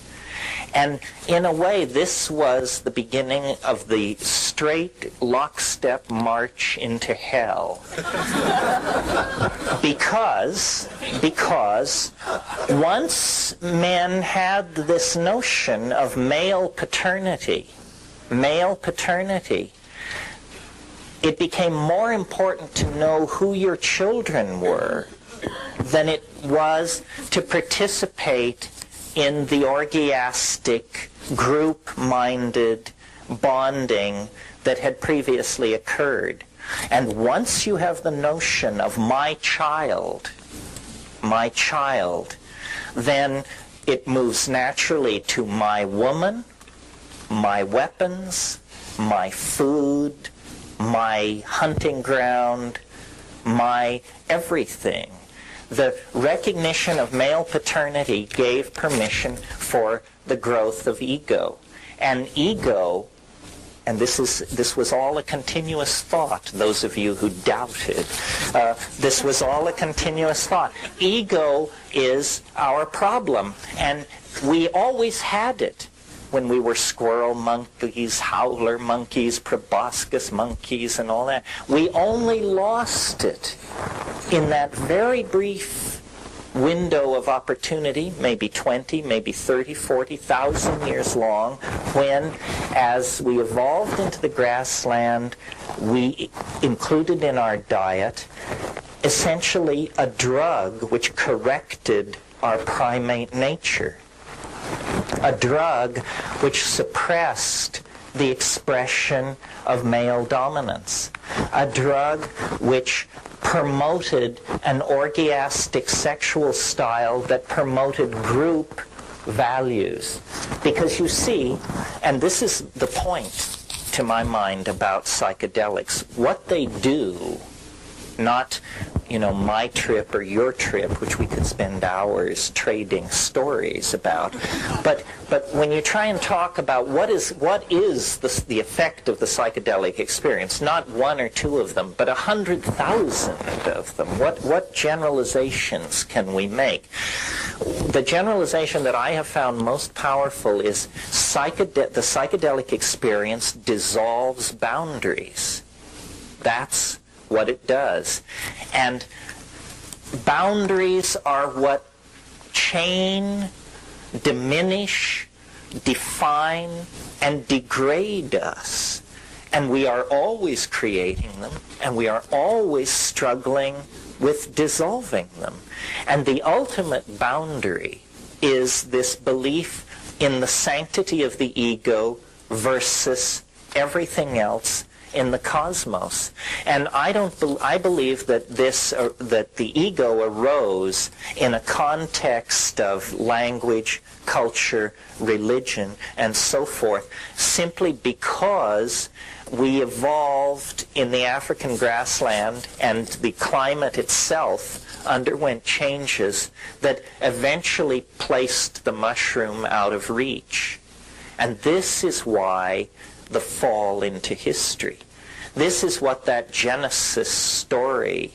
And in a way, this was the beginning of the straight lockstep march into hell. Because once men had this notion of male paternity, it became more important to know who your children were than it was to participate in the orgiastic, group-minded bonding that had previously occurred. And once you have the notion of my child, then it moves naturally to my woman, my weapons, my food, my hunting ground, my everything. The recognition of male paternity gave permission for the growth of ego. And ego, and this was all a continuous thought, those of you who doubted, this was all a continuous thought. Ego is our problem, and we always had it when we were squirrel monkeys, howler monkeys, proboscis monkeys, and all that. We only lost it in that very brief window of opportunity, maybe 20, maybe 30, 40,000 years long, when, as we evolved into the grassland, we included in our diet essentially a drug which corrected our primate nature. A drug which suppressed the expression of male dominance. A drug which promoted an orgiastic sexual style that promoted group values. Because you see, and this is the point to my mind about psychedelics, what they do, not my trip or your trip, which we could spend hours trading stories about. But when you try and talk about what is the effect of the psychedelic experience, not one or two of them, but 100,000 of them, what generalizations can we make? The generalization that I have found most powerful is the psychedelic experience dissolves boundaries. That's what it does. And boundaries are what chain, diminish, define, and degrade us. And we are always creating them, and we are always struggling with dissolving them. And the ultimate boundary is this belief in the sanctity of the ego versus everything else in the cosmos. And I believe that that the ego arose in a context of language, culture, religion, and so forth, simply because we evolved in the African grassland, and the climate itself underwent changes that eventually placed the mushroom out of reach. And this is why the fall into history. This is what that Genesis story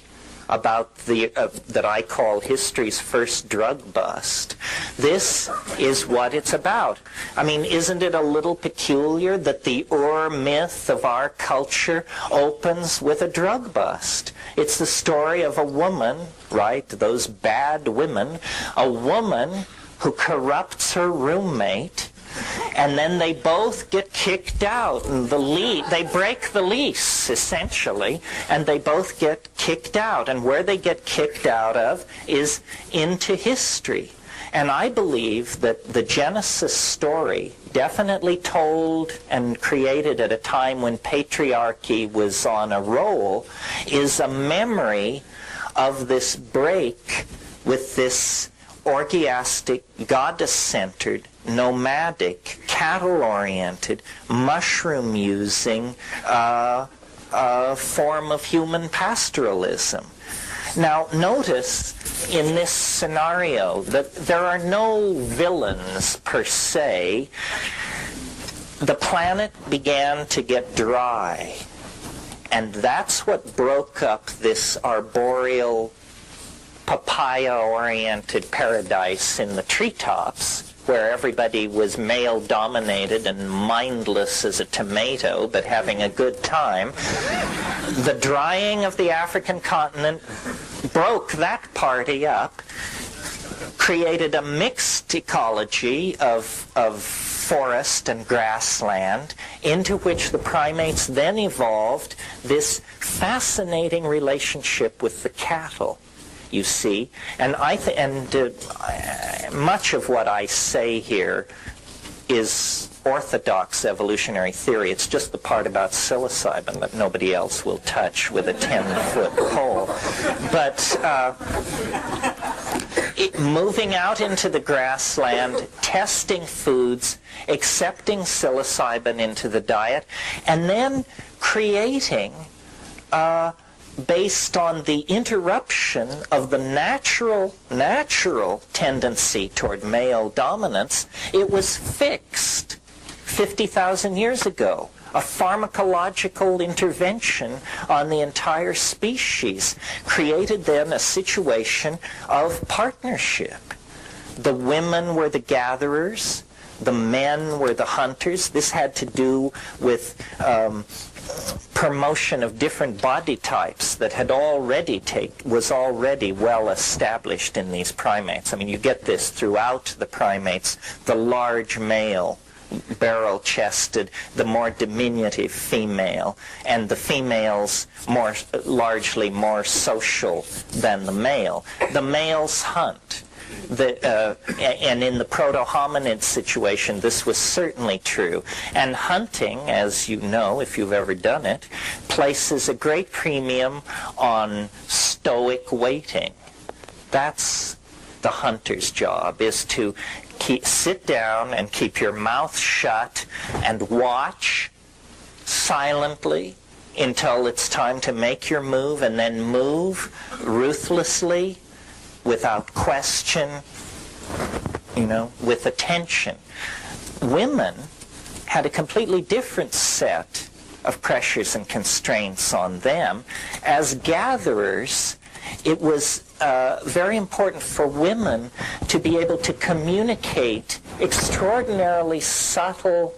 about that I call history's first drug bust. This is what it's about. I mean, isn't it a little peculiar that the Ur myth of our culture opens with a drug bust? It's the story of a woman, right? Those bad women. A woman who corrupts her roommate, and then they both get kicked out. And they break the lease, essentially, and they both get kicked out. And where they get kicked out of is into history. And I believe that the Genesis story, definitely told and created at a time when patriarchy was on a roll, is a memory of this break with this orgiastic, goddess-centered, nomadic, cattle-oriented, mushroom-using form of human pastoralism. Now, notice in this scenario that there are no villains per se. The planet began to get dry, And that's what broke up this arboreal, papaya-oriented paradise in the treetops, where everybody was male-dominated and mindless as a tomato, but having a good time. The drying of the African continent broke that party up, created a mixed ecology of forest and grassland, into which the primates then evolved this fascinating relationship with the cattle. You see, and much of what I say here is orthodox evolutionary theory. It's just the part about psilocybin that nobody else will touch with a 10-foot pole. But moving out into the grassland, testing foods, accepting psilocybin into the diet, and then creating based on the interruption of the natural tendency toward male dominance, it was fixed 50,000 years ago. A pharmacological intervention on the entire species created then a situation of partnership. The women were the gatherers, the men were the hunters. This had to do with promotion of different body types that had was already well established in these primates. I mean, you get this throughout the primates. The large male, barrel-chested, the more diminutive female, and the females largely more social than the male. The males hunt. And in the proto-hominid situation, this was certainly true. And hunting, as you know, if you've ever done it, places a great premium on stoic waiting. That's the hunter's job, is to sit down and keep your mouth shut and watch silently until it's time to make your move, and then move ruthlessly, without question, with attention. Women had a completely different set of pressures and constraints on them. As gatherers, it was very important for women to be able to communicate extraordinarily subtle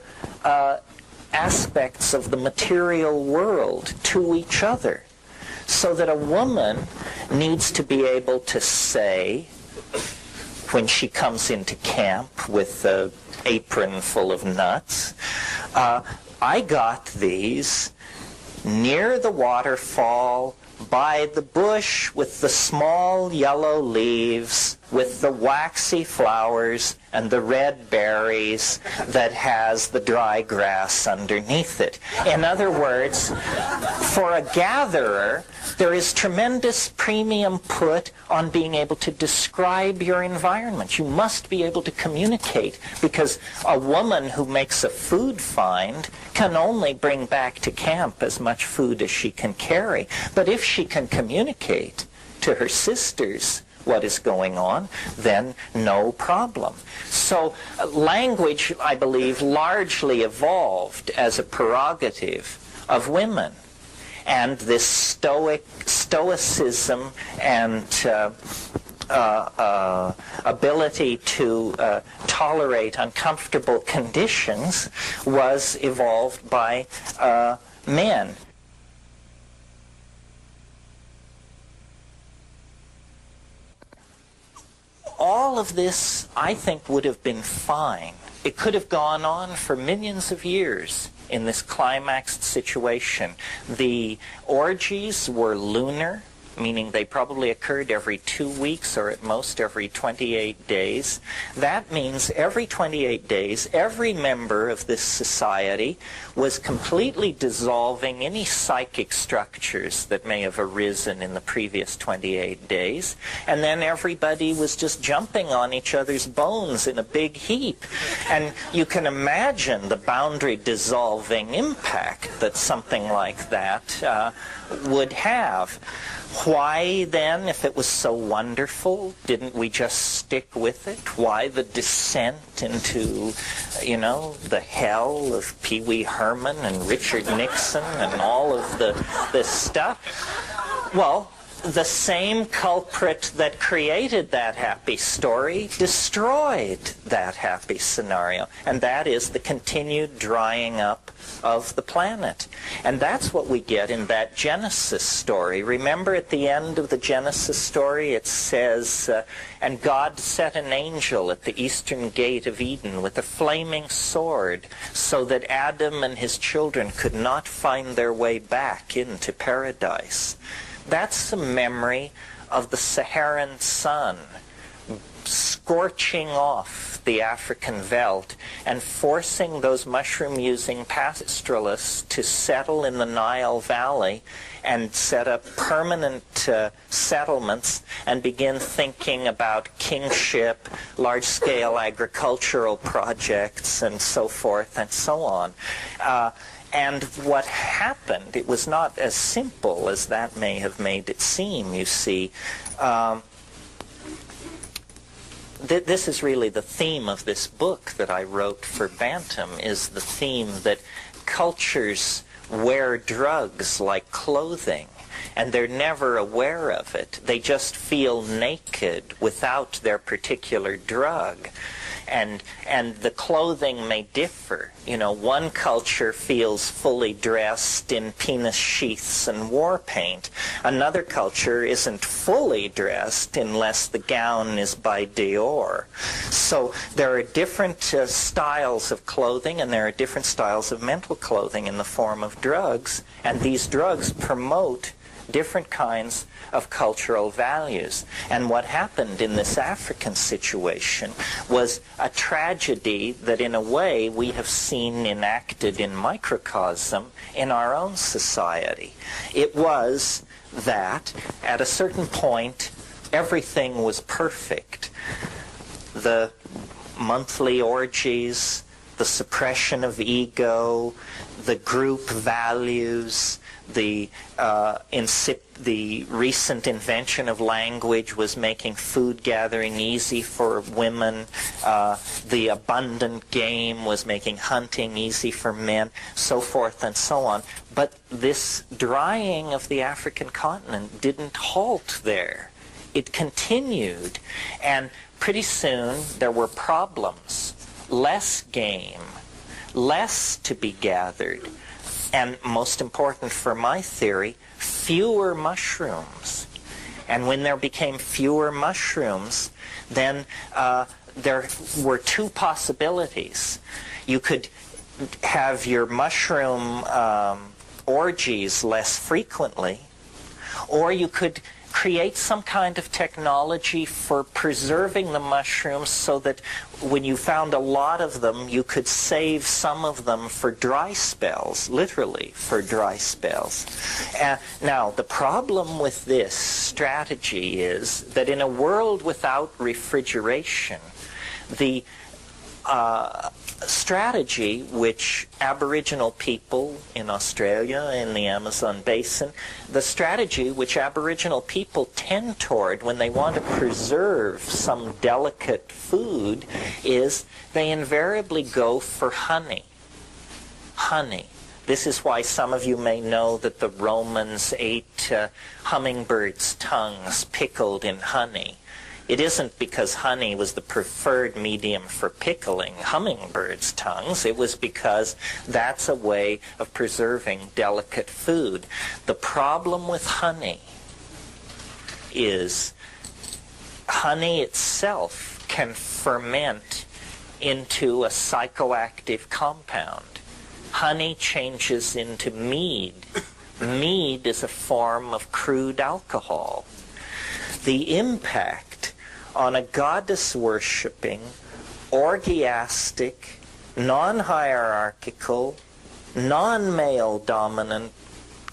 aspects of the material world to each other. So that a woman needs to be able to say, when she comes into camp with an apron full of nuts, I got these near the waterfall, by the bush with the small yellow leaves, with the waxy flowers and the red berries that has the dry grass underneath it. In other words, for a gatherer, there is tremendous premium put on being able to describe your environment. You must be able to communicate, because a woman who makes a food find can only bring back to camp as much food as she can carry. But if she can communicate to her sisters what is going on, then no problem. So language, I believe, largely evolved as a prerogative of women. And this stoicism and ability to tolerate uncomfortable conditions was evolved by men. All of this, I think, would have been fine. It could have gone on for millions of years in this climaxed situation. The orgies were lunar, meaning they probably occurred every 2 weeks or at most every 28 days. That means every 28 days, every member of this society was completely dissolving any psychic structures that may have arisen in the previous 28 days, and then everybody was just jumping on each other's bones in a big heap. And you can imagine the boundary dissolving impact that something like that would have. Why then, if it was so wonderful, didn't we just stick with it? Why the descent into, the hell of Pee Wee Herman and Richard Nixon and all of this stuff? Well, the same culprit that created that happy story destroyed that happy scenario, and that is the continued drying up of the planet. And that's what we get in that Genesis story. Remember at the end of the Genesis story it says, and God set an angel at the eastern gate of Eden with a flaming sword so that Adam and his children could not find their way back into paradise. That's a memory of the Saharan sun scorching off the African veldt and forcing those mushroom-using pastoralists to settle in the Nile Valley and set up permanent settlements and begin thinking about kingship, large-scale agricultural projects, and so forth and so on. And what happened, it was not as simple as that may have made it seem, you see. This is really the theme of this book that I wrote for Bantam, is the theme that cultures wear drugs like clothing, and they're never aware of it. They just feel naked without their particular drug. And the clothing may differ. One culture feels fully dressed in penis sheaths and war paint. Another culture isn't fully dressed unless the gown is by Dior. So there are different styles of clothing, and there are different styles of mental clothing in the form of drugs, and these drugs promote different kinds of cultural values. And what happened in this African situation was a tragedy that in a way we have seen enacted in microcosm in our own society. It was that at a certain point everything was perfect. The monthly orgies, the suppression of ego, the group values, the recent invention of language was making food gathering easy for women. The abundant game was making hunting easy for men, so forth and so on. But this drying of the African continent didn't halt there. It continued, and pretty soon there were problems. Less game, less to be gathered, and most important for my theory, fewer mushrooms. And when there became fewer mushrooms, then there were two possibilities. You could have your mushroom orgies less frequently, or you could create some kind of technology for preserving the mushrooms so that when you found a lot of them, you could save some of them for dry spells, literally for dry spells. Now, the problem with this strategy is that in a world without refrigeration, the strategy which Aboriginal people in Australia, in the Amazon basin, the strategy which Aboriginal people tend toward when they want to preserve some delicate food is they invariably go for honey. Honey. This is why some of you may know that the Romans ate hummingbirds' tongues pickled in honey. It isn't because honey was the preferred medium for pickling hummingbirds' tongues. It was because that's a way of preserving delicate food. The problem with honey is honey itself can ferment into a psychoactive compound. Honey changes into mead. Mead is a form of crude alcohol. The impact on a goddess-worshipping, orgiastic, non-hierarchical, non-male-dominant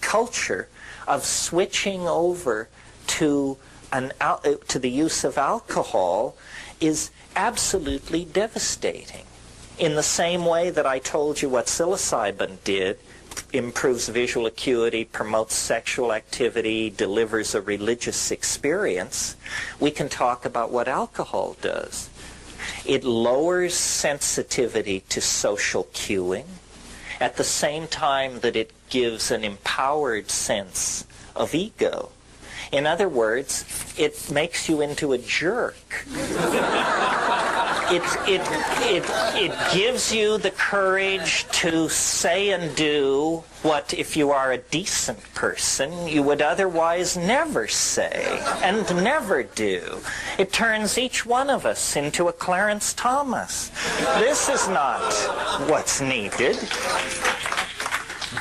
culture of switching over to the use of alcohol is absolutely devastating. In the same way that I told you what psilocybin did improves visual acuity, promotes sexual activity, delivers a religious experience, we can talk about what alcohol does. It lowers sensitivity to social cueing at the same time that it gives an empowered sense of ego. In other words, it makes you into a jerk. It gives you the courage to say and do what, if you are a decent person, you would otherwise never say and never do. It turns each one of us into a Clarence Thomas. This is not what's needed.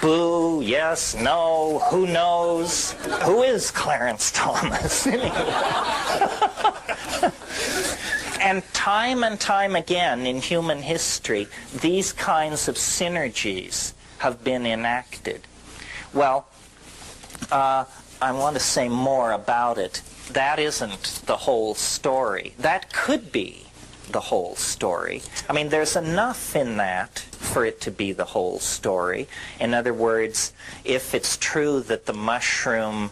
Boo, yes, no, who knows? Who is Clarence Thomas? And time again in human history, these kinds of synergies have been enacted. Well, I want to say more about it. That isn't the whole story. That could be the whole story. I mean, there's enough in that for it to be the whole story. In other words, if it's true that the mushroom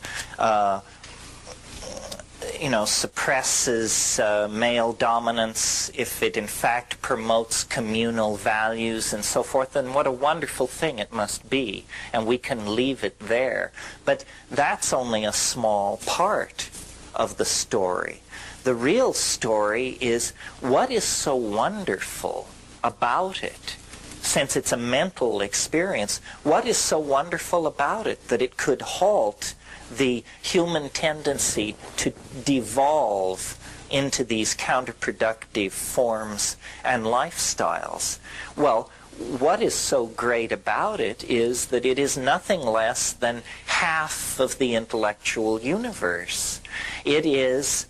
suppresses male dominance, if it in fact promotes communal values and so forth, then what a wonderful thing it must be, and we can leave it there. But that's only a small part of the story. The real story is what is so wonderful about it. Since it's a mental experience, what is so wonderful about it that it could halt the human tendency to devolve into these counterproductive forms and lifestyles? Well, what is so great about it is that it is nothing less than half of the intellectual universe. It is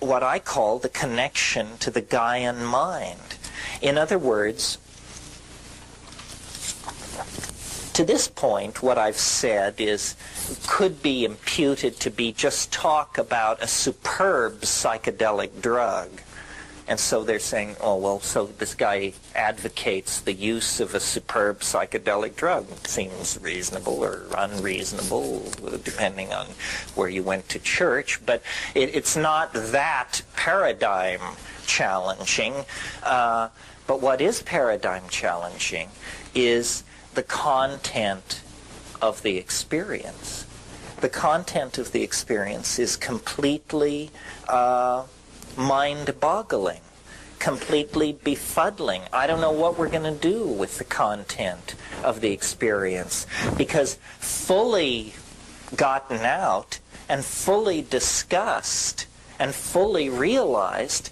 what I call the connection to the Gaian mind. In other words, to this point, what I've said could be imputed to be just talk about a superb psychedelic drug. And so they're saying, oh, well, so this guy advocates the use of a superb psychedelic drug. It seems reasonable or unreasonable, depending on where you went to church. But it's not that paradigm challenging. But what is paradigm challenging is the content of the experience. The content of the experience is completely mind-boggling, completely befuddling. I don't know what we're going to do with the content of the experience, because fully gotten out and fully discussed and fully realized,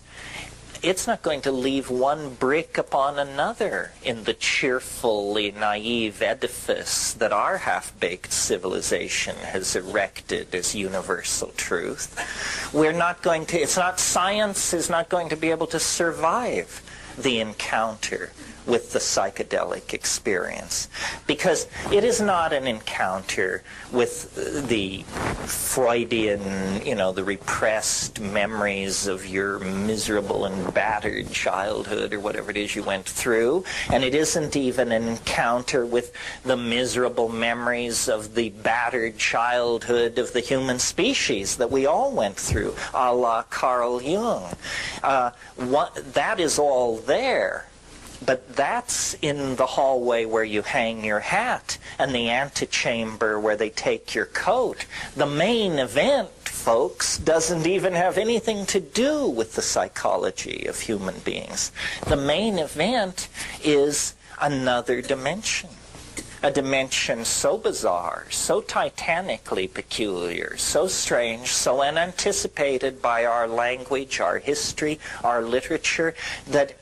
it's not going to leave one brick upon another in the cheerfully naive edifice that our half-baked civilization has erected as universal truth. Science is not going to be able to survive the encounter with the psychedelic experience, because it is not an encounter with the Freudian, the repressed memories of your miserable and battered childhood or whatever it is you went through, and it isn't even an encounter with the miserable memories of the battered childhood of the human species that we all went through, a la Carl Jung. That is all there. But that's in the hallway where you hang your hat and the antechamber where they take your coat. The main event, folks, doesn't even have anything to do with the psychology of human beings. The main event is another dimension. A dimension so bizarre, so titanically peculiar, so strange, so unanticipated by our language, our history, our literature, that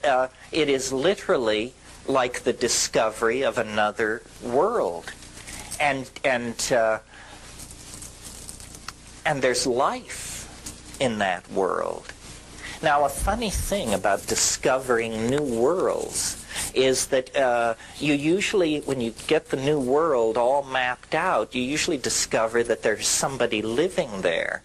it is literally like the discovery of another world. And there's life in that world. Now, a funny thing about discovering new worlds is that you usually, when you get the new world all mapped out, you usually discover that there's somebody living there.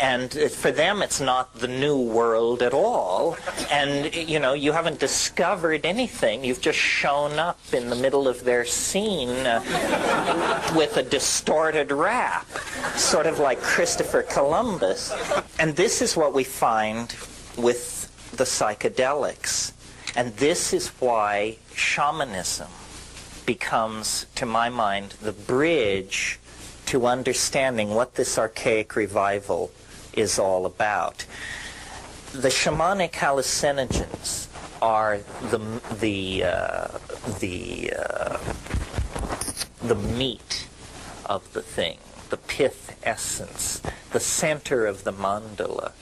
And for them, it's not the new world at all. And, you know, you haven't discovered anything. You've just shown up in the middle of their scene with a distorted rap, sort of like Christopher Columbus. And this is what we find with the psychedelics. And this is why shamanism becomes, to my mind, the bridge to understanding what this archaic revival is all about. The shamanic hallucinogens are the meat of the thing, the pith essence, the center of the mandala.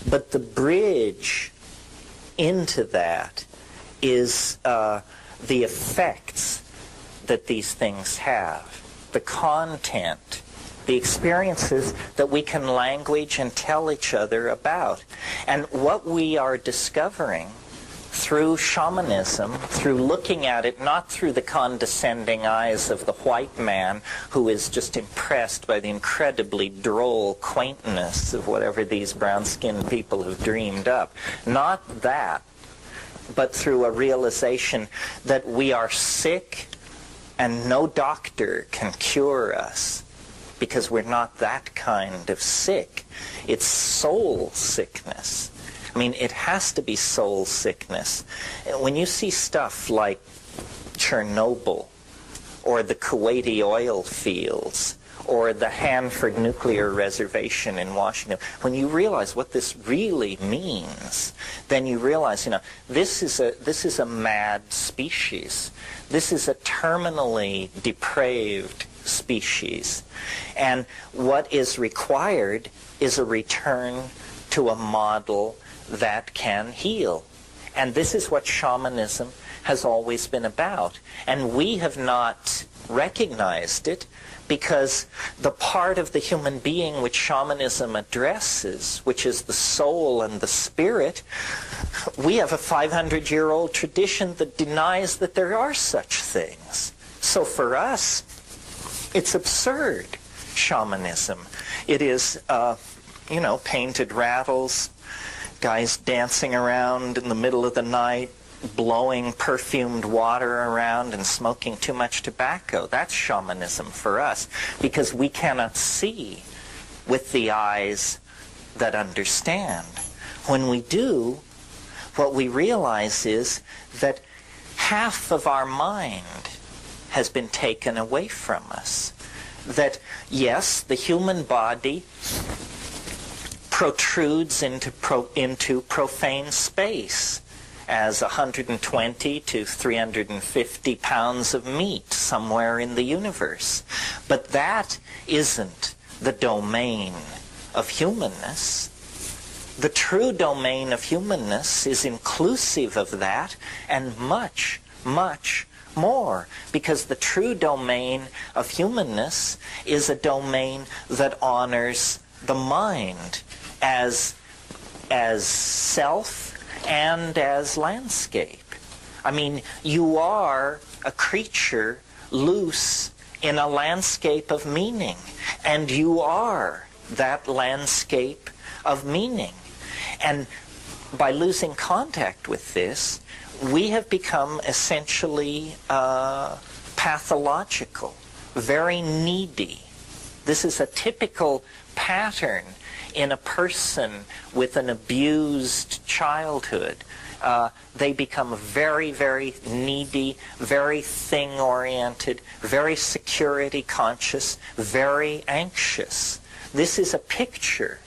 But the bridge into that is the effects that these things have, the content, the experiences that we can language and tell each other about. And what we are discovering through shamanism, through looking at it not through the condescending eyes of the white man who is just impressed by the incredibly droll quaintness of whatever these brown-skinned people have dreamed up, not that, but through a realization that we are sick and no doctor can cure us, because we're not that kind of sick. It's soul sickness. I mean, it has to be soul sickness. When you see stuff like Chernobyl, or the Kuwaiti oil fields, or the Hanford nuclear reservation in Washington, when you realize what this really means, then you realize, you know, this is a mad species. This is a terminally depraved species. And what is required is a return to a model that can heal. And this is what shamanism has always been about. And we have not recognized it because the part of the human being which shamanism addresses, which is the soul and the spirit, we have a 500-year-old tradition that denies that there are such things. So for us, it's absurd, shamanism. It is, you know, painted rattles, guys dancing around in the middle of the night, blowing perfumed water around and smoking too much tobacco. That's shamanism for us, because we cannot see with the eyes that understand. When we do, what we realize is that half of our mind has been taken away from us. That, yes, the human body protrudes into profane space as 120 to 350 pounds of meat somewhere in the universe. But that isn't the domain of humanness. The true domain of humanness is inclusive of that and much, much more, because the true domain of humanness is a domain that honors the mind as self and as landscape. I mean, you are a creature loose in a landscape of meaning, and you are that landscape of meaning. And by losing contact with this, we have become essentially pathological, very needy. This is a typical pattern in a person with an abused childhood. They become very, very needy, very thing-oriented, very security-conscious, very anxious. This is a picture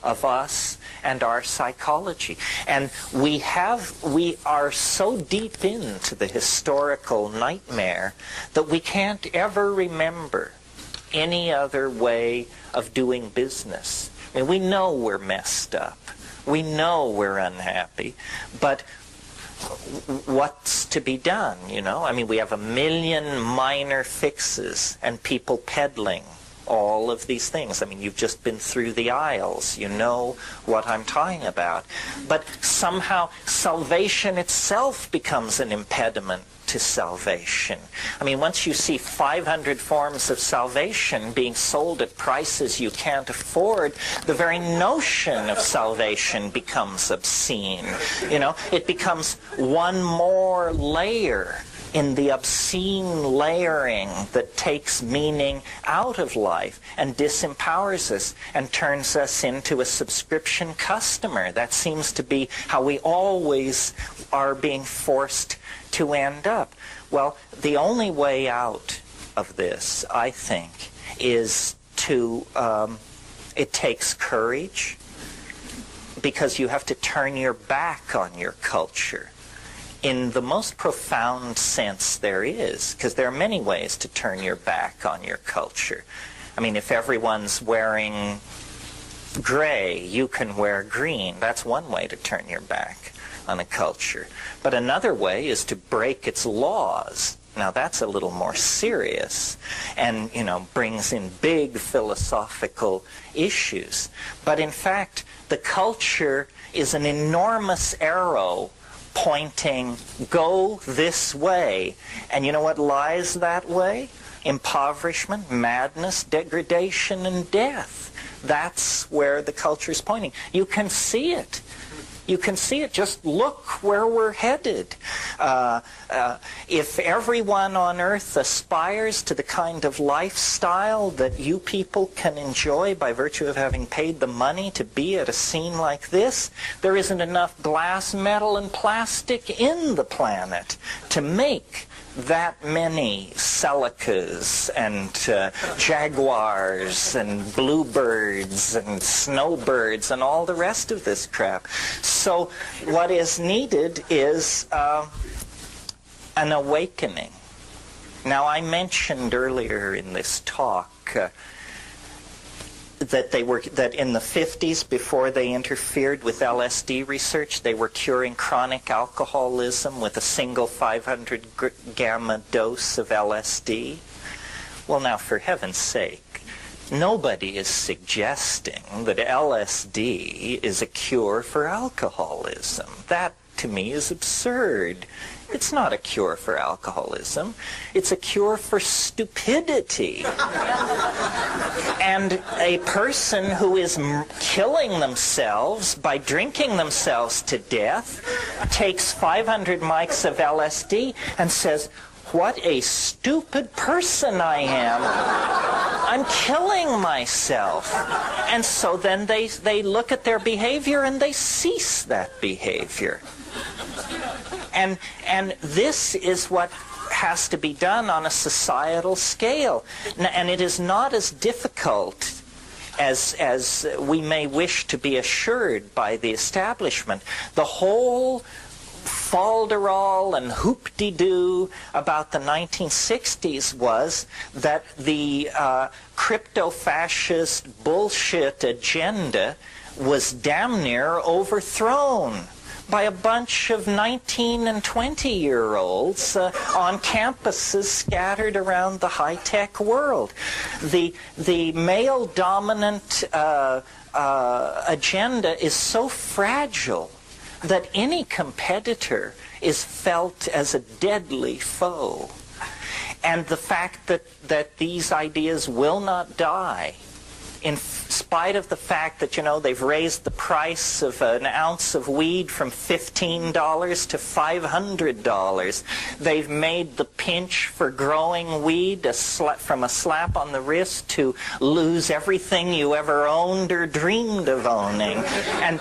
of us and our psychology. And we are so deep into the historical nightmare that we can't ever remember any other way of doing business. I mean, we know we're messed up. We know we're unhappy. But what's to be done, you know? I mean, we have a million minor fixes and people peddling all of these things. I mean, you've just been through the aisles. You know what I'm talking about. But somehow salvation itself becomes an impediment to salvation. I mean, once you see 500 forms of salvation being sold at prices you can't afford, the very notion of salvation becomes obscene. You know, it becomes one more layer in the obscene layering that takes meaning out of life and disempowers us and turns us into a subscription customer. That seems to be how we always are being forced to end up. Well, the only way out of this, I think, is to, it takes courage, because you have to turn your back on your culture in the most profound sense there is, because there are many ways to turn your back on your culture. I mean, if everyone's wearing gray, you can wear green. That's one way to turn your back on a culture. But another way is to break its laws. Now that's a little more serious and, you know, brings in big philosophical issues. But in fact, the culture is an enormous arrow pointing, go this way. And you know what lies that way? Impoverishment, madness, degradation, and death. That's where the culture is pointing. You can see it. You can see it. Just look where we're headed. If everyone on earth aspires to the kind of lifestyle that you people can enjoy by virtue of having paid the money to be at a scene like this, there isn't enough glass, metal, and plastic in the planet to make that many Celicas and jaguars and bluebirds and snowbirds and all the rest of this crap. So what is needed is an awakening. Now, I mentioned earlier in this talk that in the 50s, before they interfered with LSD research, they were curing chronic alcoholism with a single 500 gamma dose of LSD. Well, now, for heaven's sake, nobody is suggesting that LSD is a cure for alcoholism. That, to me, is absurd. It's not a cure for alcoholism. It's a cure for stupidity. And a person who is killing themselves by drinking themselves to death takes 500 mics of LSD and says, what a stupid person I am. I'm killing myself. And so then they look at their behavior and they cease that behavior. And this is what has to be done on a societal scale. And it is not as difficult as we may wish to be assured by the establishment. The whole falderall and hoop-de-doo about the 1960s was that the crypto-fascist bullshit agenda was damn near overthrown by a bunch of 19 and 20-year-olds on campuses scattered around the high-tech world. The male-dominant agenda is so fragile that any competitor is felt as a deadly foe. And the fact that these ideas will not die, in spite of the fact that, you know, they've raised the price of an ounce of weed from $15 to $500. They've made the pinch for growing weed from a slap on the wrist to lose everything you ever owned or dreamed of owning. And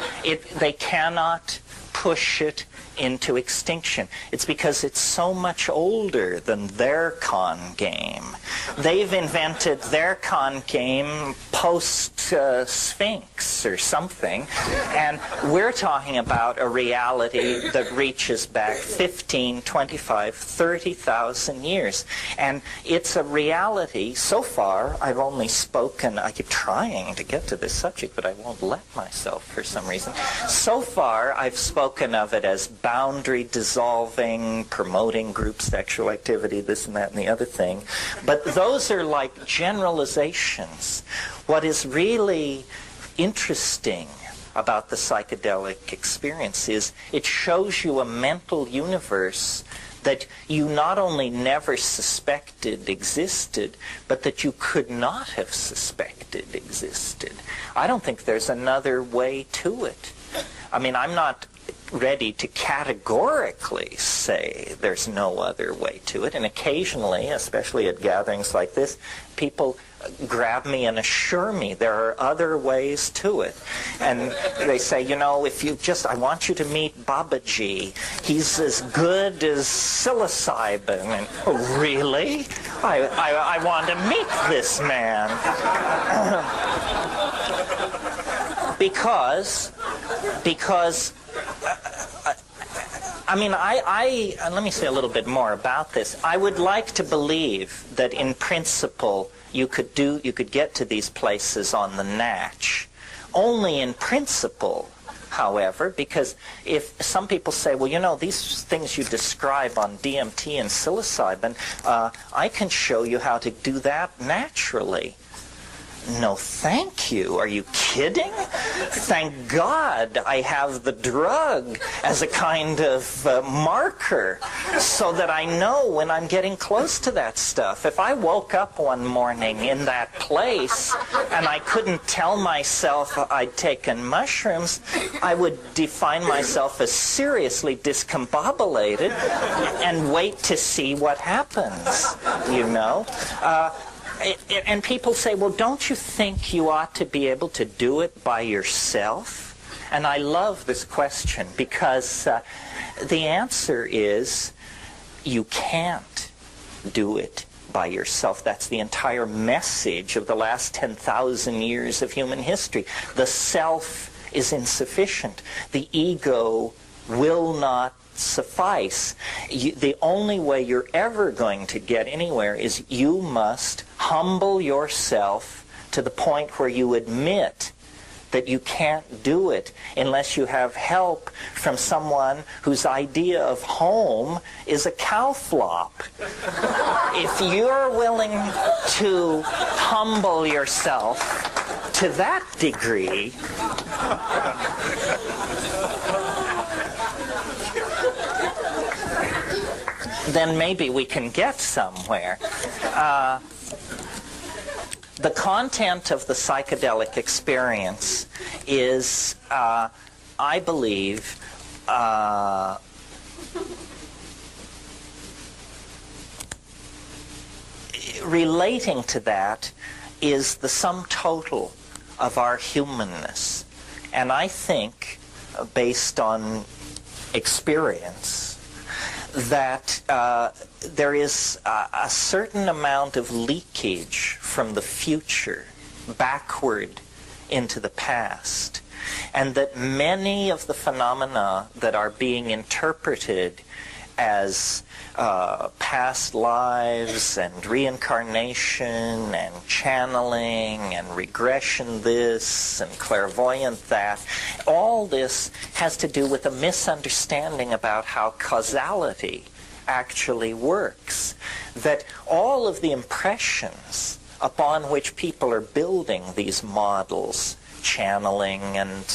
they cannot push it into extinction. It's because it's so much older than their con game. They've invented their con game post-Sphinx or something, and we're talking about a reality that reaches back 15, 25, 30,000 years. And it's a reality, so far, I've only spoken, I keep trying to get to this subject, but I won't let myself for some reason. So far, I've spoken spoken of it as boundary dissolving, promoting group sexual activity, this and that and the other thing. But those are like generalizations. What is really interesting about the psychedelic experience is it shows you a mental universe that you not only never suspected existed, but that you could not have suspected existed. I don't think there's another way to it. I mean, I'm not ready to categorically say there's no other way to it. And occasionally, especially at gatherings like this, people grab me and assure me there are other ways to it. And they say, you know, if you just, I want you to meet Babaji. He's as good as psilocybin. And, oh, really? I want to meet this man. Because I mean, let me say a little bit more about this. I would like to believe that in principle you could get to these places on the natch. Only in principle, however, because if some people say, well, you know, these things you describe on DMT and psilocybin, I can show you how to do that naturally. No, thank you. Are you kidding? Thank God I have the drug as a kind of marker so that I know when I'm getting close to that stuff. If I woke up one morning in that place and I couldn't tell myself I'd taken mushrooms, I would define myself as seriously discombobulated and wait to see what happens, you know? And people say, well, don't you think you ought to be able to do it by yourself? And I love this question because the answer is you can't do it by yourself. That's the entire message of the last 10,000 years of human history. The self is insufficient. The ego will not suffice. The only way you're ever going to get anywhere is you must humble yourself to the point where you admit that you can't do it unless you have help from someone whose idea of home is a cow flop. If you're willing to humble yourself to that degree, then maybe we can get somewhere. The content of the psychedelic experience is, I believe, relating to that is the sum total of our humanness. And I think, based on experience, that there is a certain amount of leakage from the future backward into the past, and that many of the phenomena that are being interpreted as past lives and reincarnation and channeling and regression this and clairvoyant that, all this has to do with a misunderstanding about how causality actually works. That all of the impressions upon which people are building these models, channeling and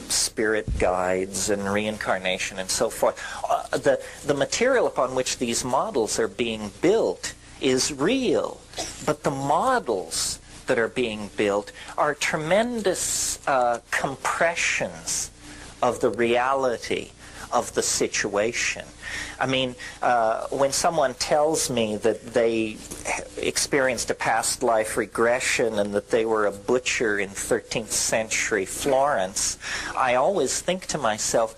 spirit guides and reincarnation and so forth, the material upon which these models are being built is real, but the models that are being built are tremendous compressions of the reality of the situation. I mean, when someone tells me that they experienced a past life regression and that they were a butcher in 13th century Florence, I always think to myself,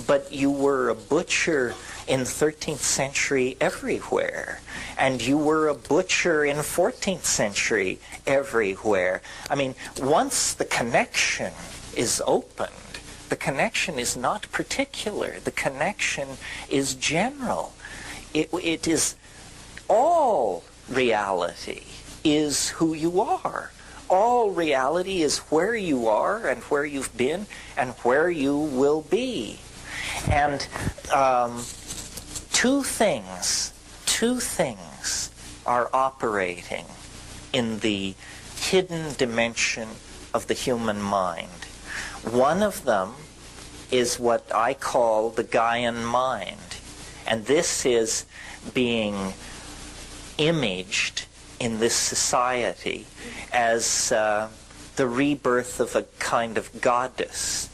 but you were a butcher in 13th century everywhere, and you were a butcher in 14th century everywhere. I mean, once the connection is opened, the connection is not particular. The connection is general. It is all reality is who you are. All reality is where you are and where you've been and where you will be. And two things are operating in the hidden dimension of the human mind. One of them is what I call the Gaian mind. And this is being imaged in this society as the rebirth of a kind of goddess.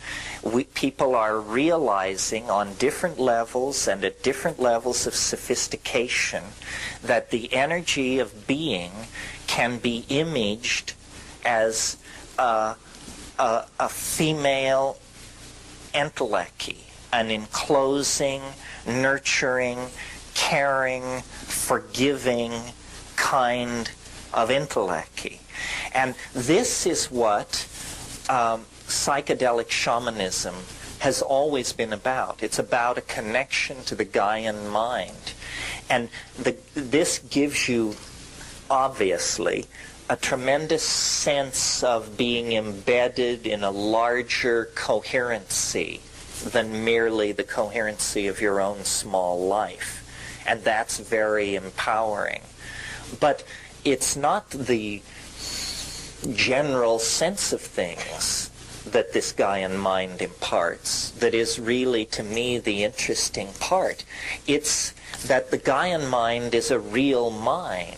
People are realizing on different levels and at different levels of sophistication that the energy of being can be imaged as a female entelechy, an enclosing, nurturing, caring, forgiving kind of entelechy. And this is what psychedelic shamanism has always been about. It's about a connection to the Gaian mind. And this gives you, obviously, a tremendous sense of being embedded in a larger coherency than merely the coherency of your own small life. And that's very empowering. But it's not the general sense of things that this Gaian mind imparts that is really, to me, the interesting part. It's that the Gaian mind is a real mind.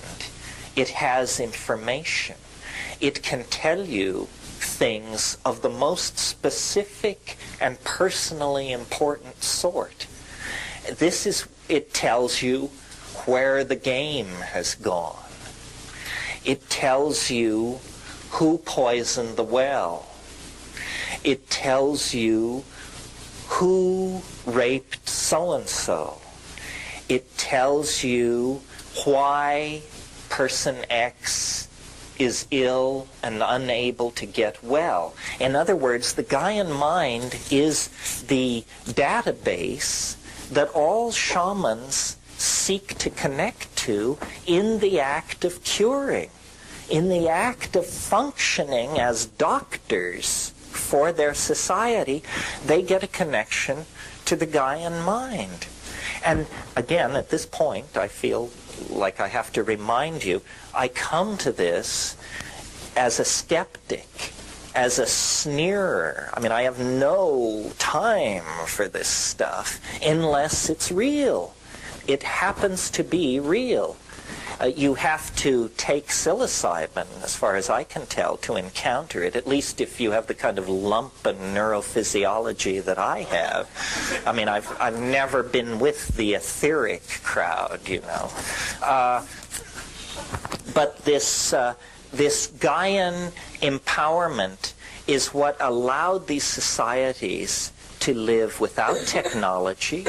It has information. It can tell you things of the most specific and personally important sort. It tells you where the game has gone. It tells you who poisoned the well. It tells you who raped so-and-so. It tells you why person X is ill and unable to get well. In other words, the Gaian mind is the database that all shamans seek to connect to in the act of curing, in the act of functioning as doctors for their society. They get a connection to the Gaian mind. And again, at this point, I feel like I have to remind you, I come to this as a skeptic, as a sneerer. I mean, I have no time for this stuff unless it's real. It happens to be real. You have to take psilocybin, as far as I can tell, to encounter it, at least if you have the kind of lump and neurophysiology that I have. I mean, I've never been with the etheric crowd, you know. But this Gaian empowerment is what allowed these societies to live without technology,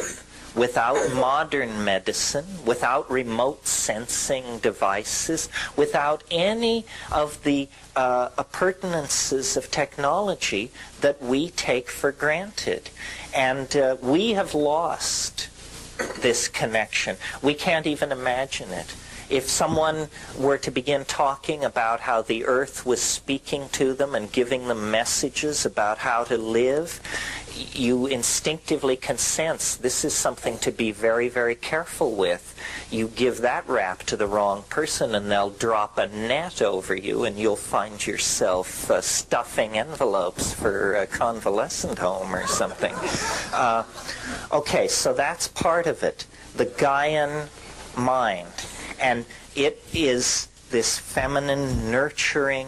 without modern medicine, without remote sensing devices, without any of the appurtenances of technology that we take for granted. And we have lost this connection. We can't even imagine it. If someone were to begin talking about how the earth was speaking to them and giving them messages about how to live, you instinctively can sense this is something to be very, very careful with. You give that rap to the wrong person and they'll drop a net over you and you'll find yourself stuffing envelopes for a convalescent home or something. Okay, so that's part of it, the Gaian mind. And it is this feminine, nurturing,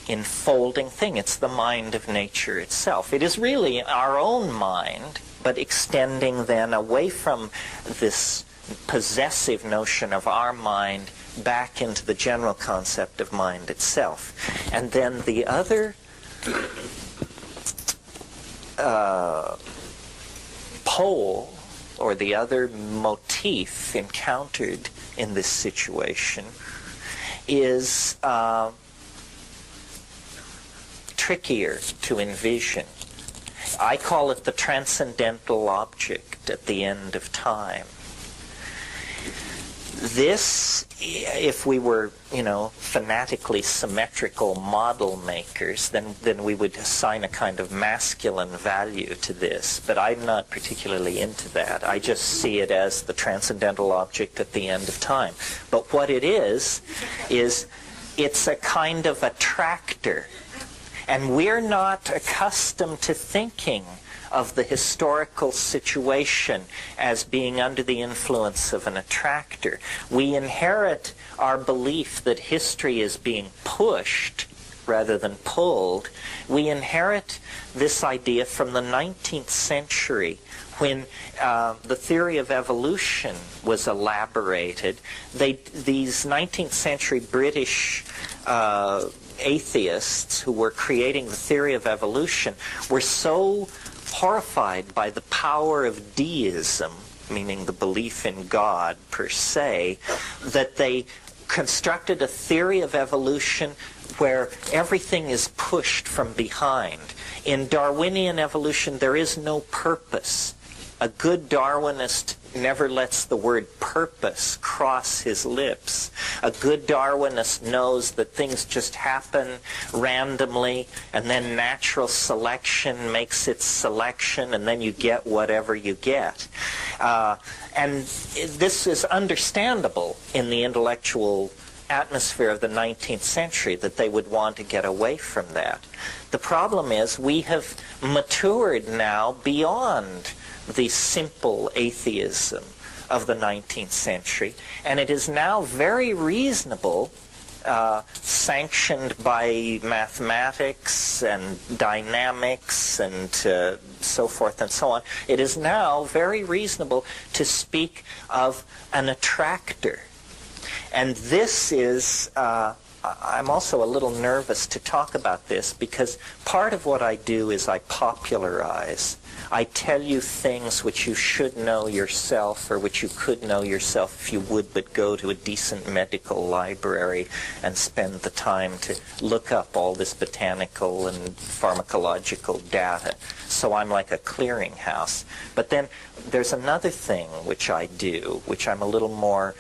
enfolding thing. It's the mind of nature itself. It is really our own mind, but extending then away from this possessive notion of our mind back into the general concept of mind itself. And then the other pole, or the other motif encountered in this situation is trickier to envision. I call it the transcendental object at the end of time. This, if we were, fanatically symmetrical model makers, then we would assign a kind of masculine value to this. But I'm not particularly into that. I just see it as the transcendental object at the end of time. But what it is it's a kind of attractor. And we're not accustomed to thinking of the historical situation as being under the influence of an attractor. We inherit our belief that history is being pushed rather than pulled. We inherit this idea from the 19th century when the theory of evolution was elaborated. These 19th century British atheists who were creating the theory of evolution were so horrified by the power of deism, meaning the belief in God per se, that they constructed a theory of evolution where everything is pushed from behind. In Darwinian evolution, there is no purpose. A good Darwinist never lets the word purpose cross his lips. A good Darwinist knows that things just happen randomly, and then natural selection makes its selection, and then you get whatever you get. And this is understandable in the intellectual atmosphere of the 19th century, that they would want to get away from that. The problem is we have matured now beyond the simple atheism of the 19th century, and it is now very reasonable, sanctioned by mathematics and dynamics and so forth and so on. It is now very reasonable to speak of an attractor. And this is, I'm also a little nervous to talk about this because part of what I do is I popularize. I tell you things which you should know yourself, or which you could know yourself if you would but go to a decent medical library and spend the time to look up all this botanical and pharmacological data. So I'm like a clearinghouse. But then there's another thing which I do, which I'm a little more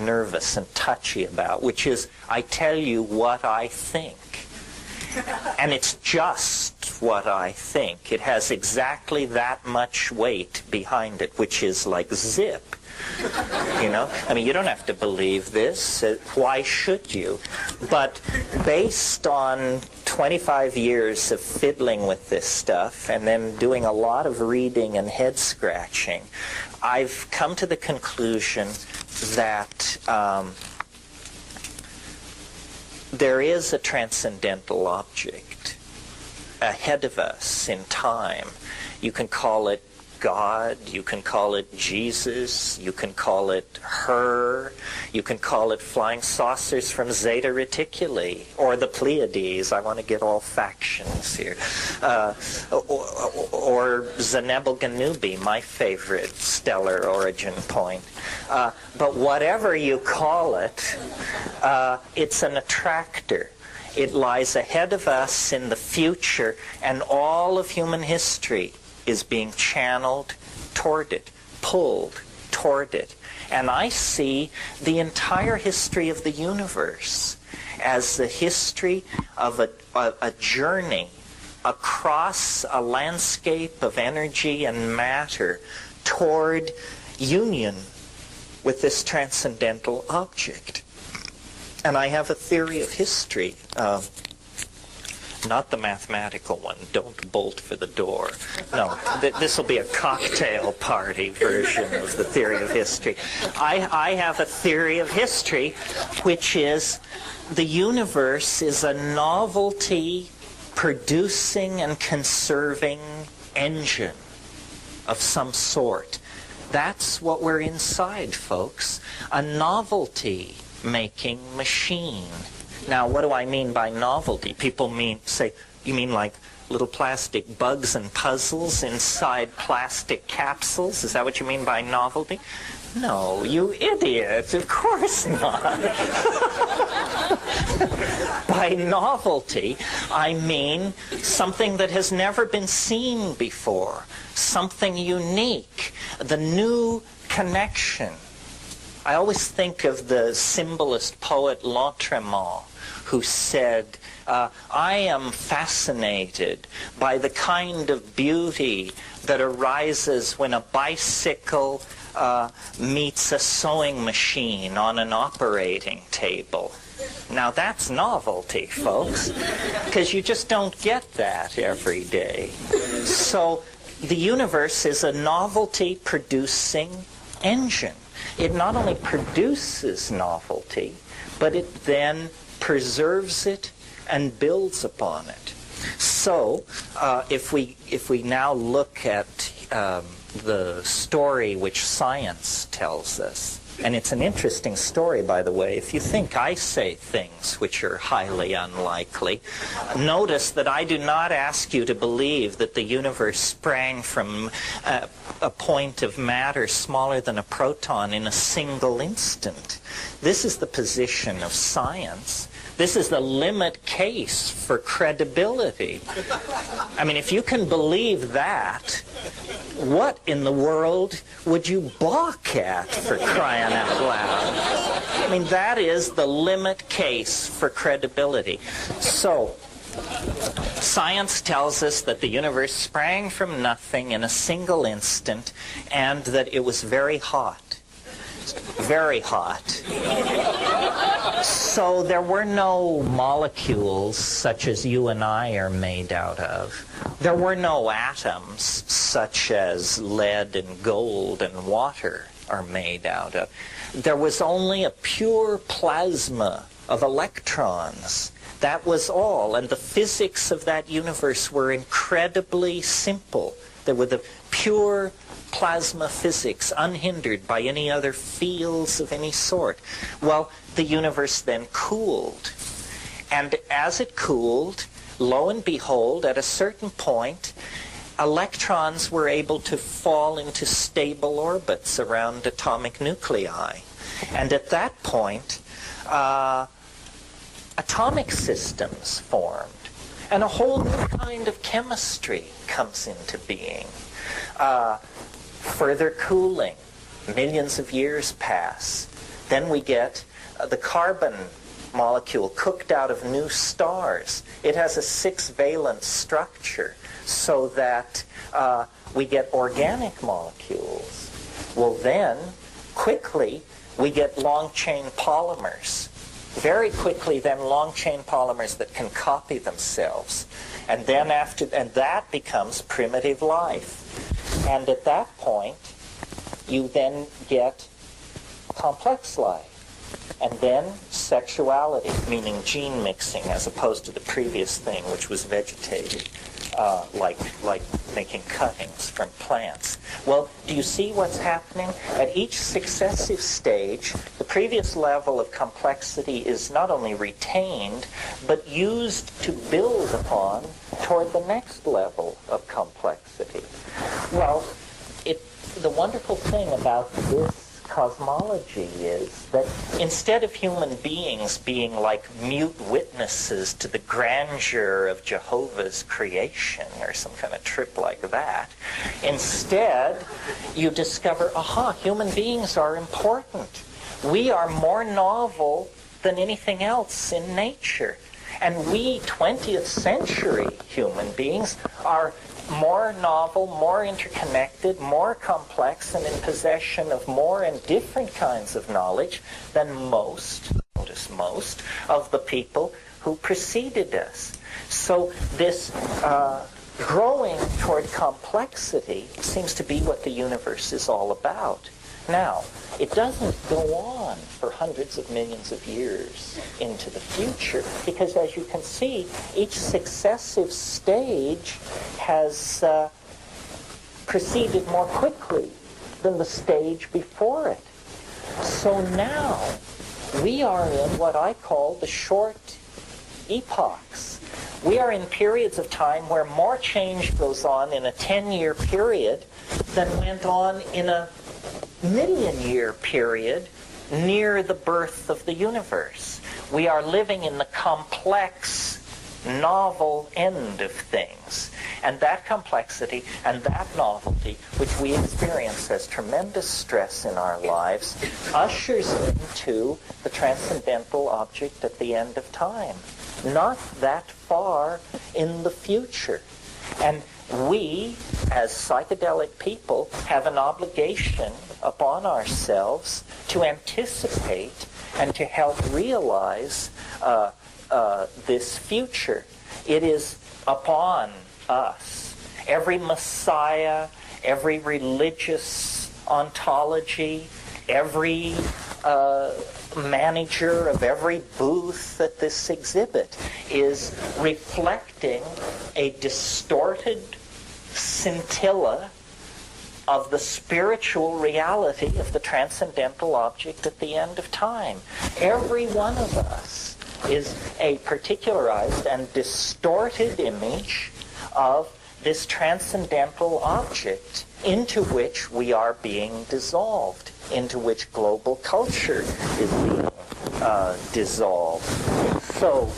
nervous and touchy about, which is I tell you what I think. And it's just what I think. It has exactly that much weight behind it, which is like zip. I mean, you don't have to believe this. Why should you? But based on 25 years of fiddling with this stuff and then doing a lot of reading and head scratching, I've come to the conclusion that there is a transcendental object ahead of us in time. You can call it God, you can call it Jesus, you can call it her, you can call it flying saucers from Zeta Reticuli, or the Pleiades. I want to get all factions here. Or Zenebel Ganubi, my favorite stellar origin point. But whatever you call it, it's an attractor. It lies ahead of us in the future, and all of human history is being channeled toward it, pulled toward it. And I see the entire history of the universe as the history of a journey across a landscape of energy and matter toward union with this transcendental object. And I have a theory of history, not the mathematical one. Don't bolt for the door. No, this will be a cocktail party version of the theory of history. I have a theory of history, which is the universe is a novelty producing and conserving engine of some sort. That's what we're inside, folks. A novelty making machine. Now, what do I mean by novelty? People say, you mean like little plastic bugs and puzzles inside plastic capsules? Is that what you mean by novelty? No, you idiot. Of course not. By novelty, I mean something that has never been seen before, something unique, the new connection I always think of the symbolist poet Lautréamont, who said, I am fascinated by the kind of beauty that arises when a bicycle meets a sewing machine on an operating table. Now that's novelty, folks, because you just don't get that every day. So the universe is a novelty-producing engine. It not only produces novelty, but it then preserves it and builds upon it. So if we now look at the story which science tells us, and it's an interesting story, by the way. If you think I say things which are highly unlikely, notice that I do not ask you to believe that the universe sprang from a point of matter smaller than a proton in a single instant. This is the position of science. This is the limit case for credibility. I mean, if you can believe that, what in the world would you balk at, for crying out loud? I mean, that is the limit case for credibility. So, science tells us that the universe sprang from nothing in a single instant, and that it was very hot. Very hot. So there were no molecules such as you and I are made out of. There were no atoms such as lead and gold and water are made out of. There was only a pure plasma of electrons. That was all. And the physics of that universe were incredibly simple. They were the pure plasma physics, unhindered by any other fields of any sort. Well, the universe then cooled. And as it cooled, lo and behold, at a certain point, electrons were able to fall into stable orbits around atomic nuclei. And at that point, atomic systems formed. And a whole new kind of chemistry comes into being. Further cooling, millions of years pass. Then we get the carbon molecule cooked out of new stars. It has a 6-valent structure so that we get organic molecules. Well, then, quickly, we get long-chain polymers. Very quickly, then, long-chain polymers that can copy themselves. And then that becomes primitive life. And at that point, you then get complex life. And then sexuality, meaning gene mixing, as opposed to the previous thing, which was vegetated, like making cuttings from plants. Well, do you see what's happening? At each successive stage, the previous level of complexity is not only retained, but used to build upon toward the next level of complexity. Well, the wonderful thing about this cosmology is that instead of human beings being like mute witnesses to the grandeur of Jehovah's creation or some kind of trip like that, instead you discover, human beings are important. We are more novel than anything else in nature. And we 20th century human beings are more novel, more interconnected, more complex, and in possession of more and different kinds of knowledge than most of the people who preceded us. So this growing toward complexity seems to be what the universe is all about. Now, it doesn't go on for hundreds of millions of years into the future, because as you can see, each successive stage has proceeded more quickly than the stage before it. So now, we are in what I call the short epochs. We are in periods of time where more change goes on in a 10-year period than went on in a million-year period near the birth of the universe. We are living in the complex, novel end of things. And that complexity and that novelty, which we experience as tremendous stress in our lives, ushers into the transcendental object at the end of time, not that far in the future. And we, as psychedelic people, have an obligation upon ourselves to anticipate and to help realize this future. It is upon us. Every messiah, every religious ontology, every manager of every booth at this exhibit is reflecting a distorted scintilla of the spiritual reality of the transcendental object at the end of time. Every one of us is a particularized and distorted image of this transcendental object into which we are being dissolved, into which global culture is being dissolved. So,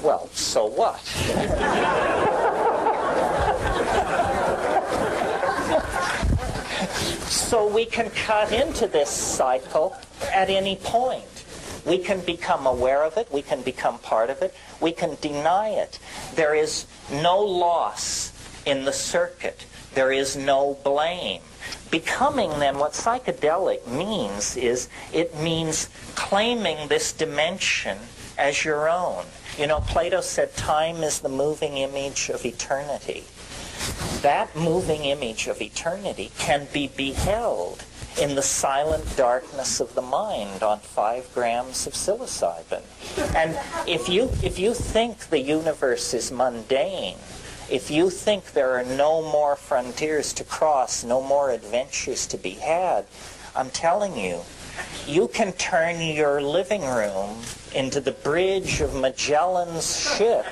well, so what? So we can cut into this cycle at any point. We can become aware of it. We can become part of it. We can deny it. There is no loss in the circuit. There is no blame. Becoming, then, what psychedelic means is it means claiming this dimension as your own. You know, Plato said time is the moving image of eternity. That moving image of eternity can be beheld in the silent darkness of the mind on 5 grams of psilocybin. And if you think the universe is mundane, if you think there are no more frontiers to cross, no more adventures to be had, I'm telling you, you can turn your living room into the bridge of Magellan's ship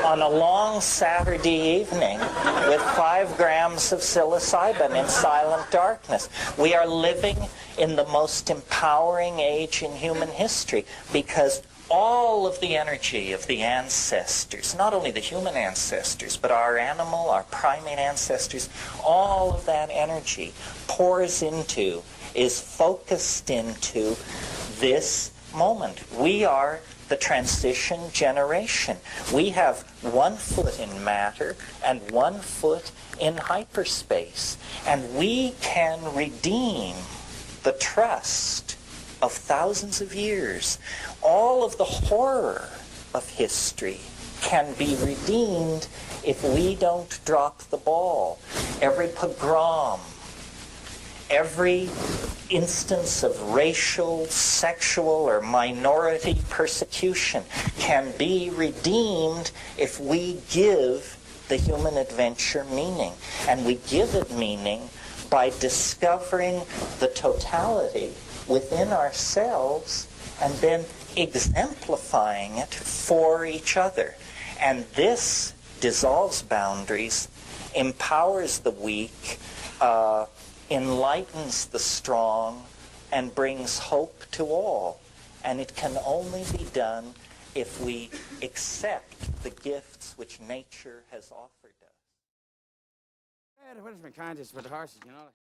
on a long Saturday evening with 5 grams of psilocybin in silent darkness. We are living in the most empowering age in human history because all of the energy of the ancestors, not only the human ancestors, but our animal, our primate ancestors, all of that energy pours into, is focused into this moment. We are the transition generation. We have 1 foot in matter and 1 foot in hyperspace. And we can redeem the trust of thousands of years. All of the horror of history can be redeemed if we don't drop the ball. Every pogrom, every instance of racial, sexual, or minority persecution can be redeemed if we give the human adventure meaning. And we give it meaning by discovering the totality within ourselves and then exemplifying it for each other. And this dissolves boundaries, empowers the weak, enlightens the strong, and brings hope to all. And it can only be done if we accept the gifts which nature has offered us. What is my conscience for the horses, you know?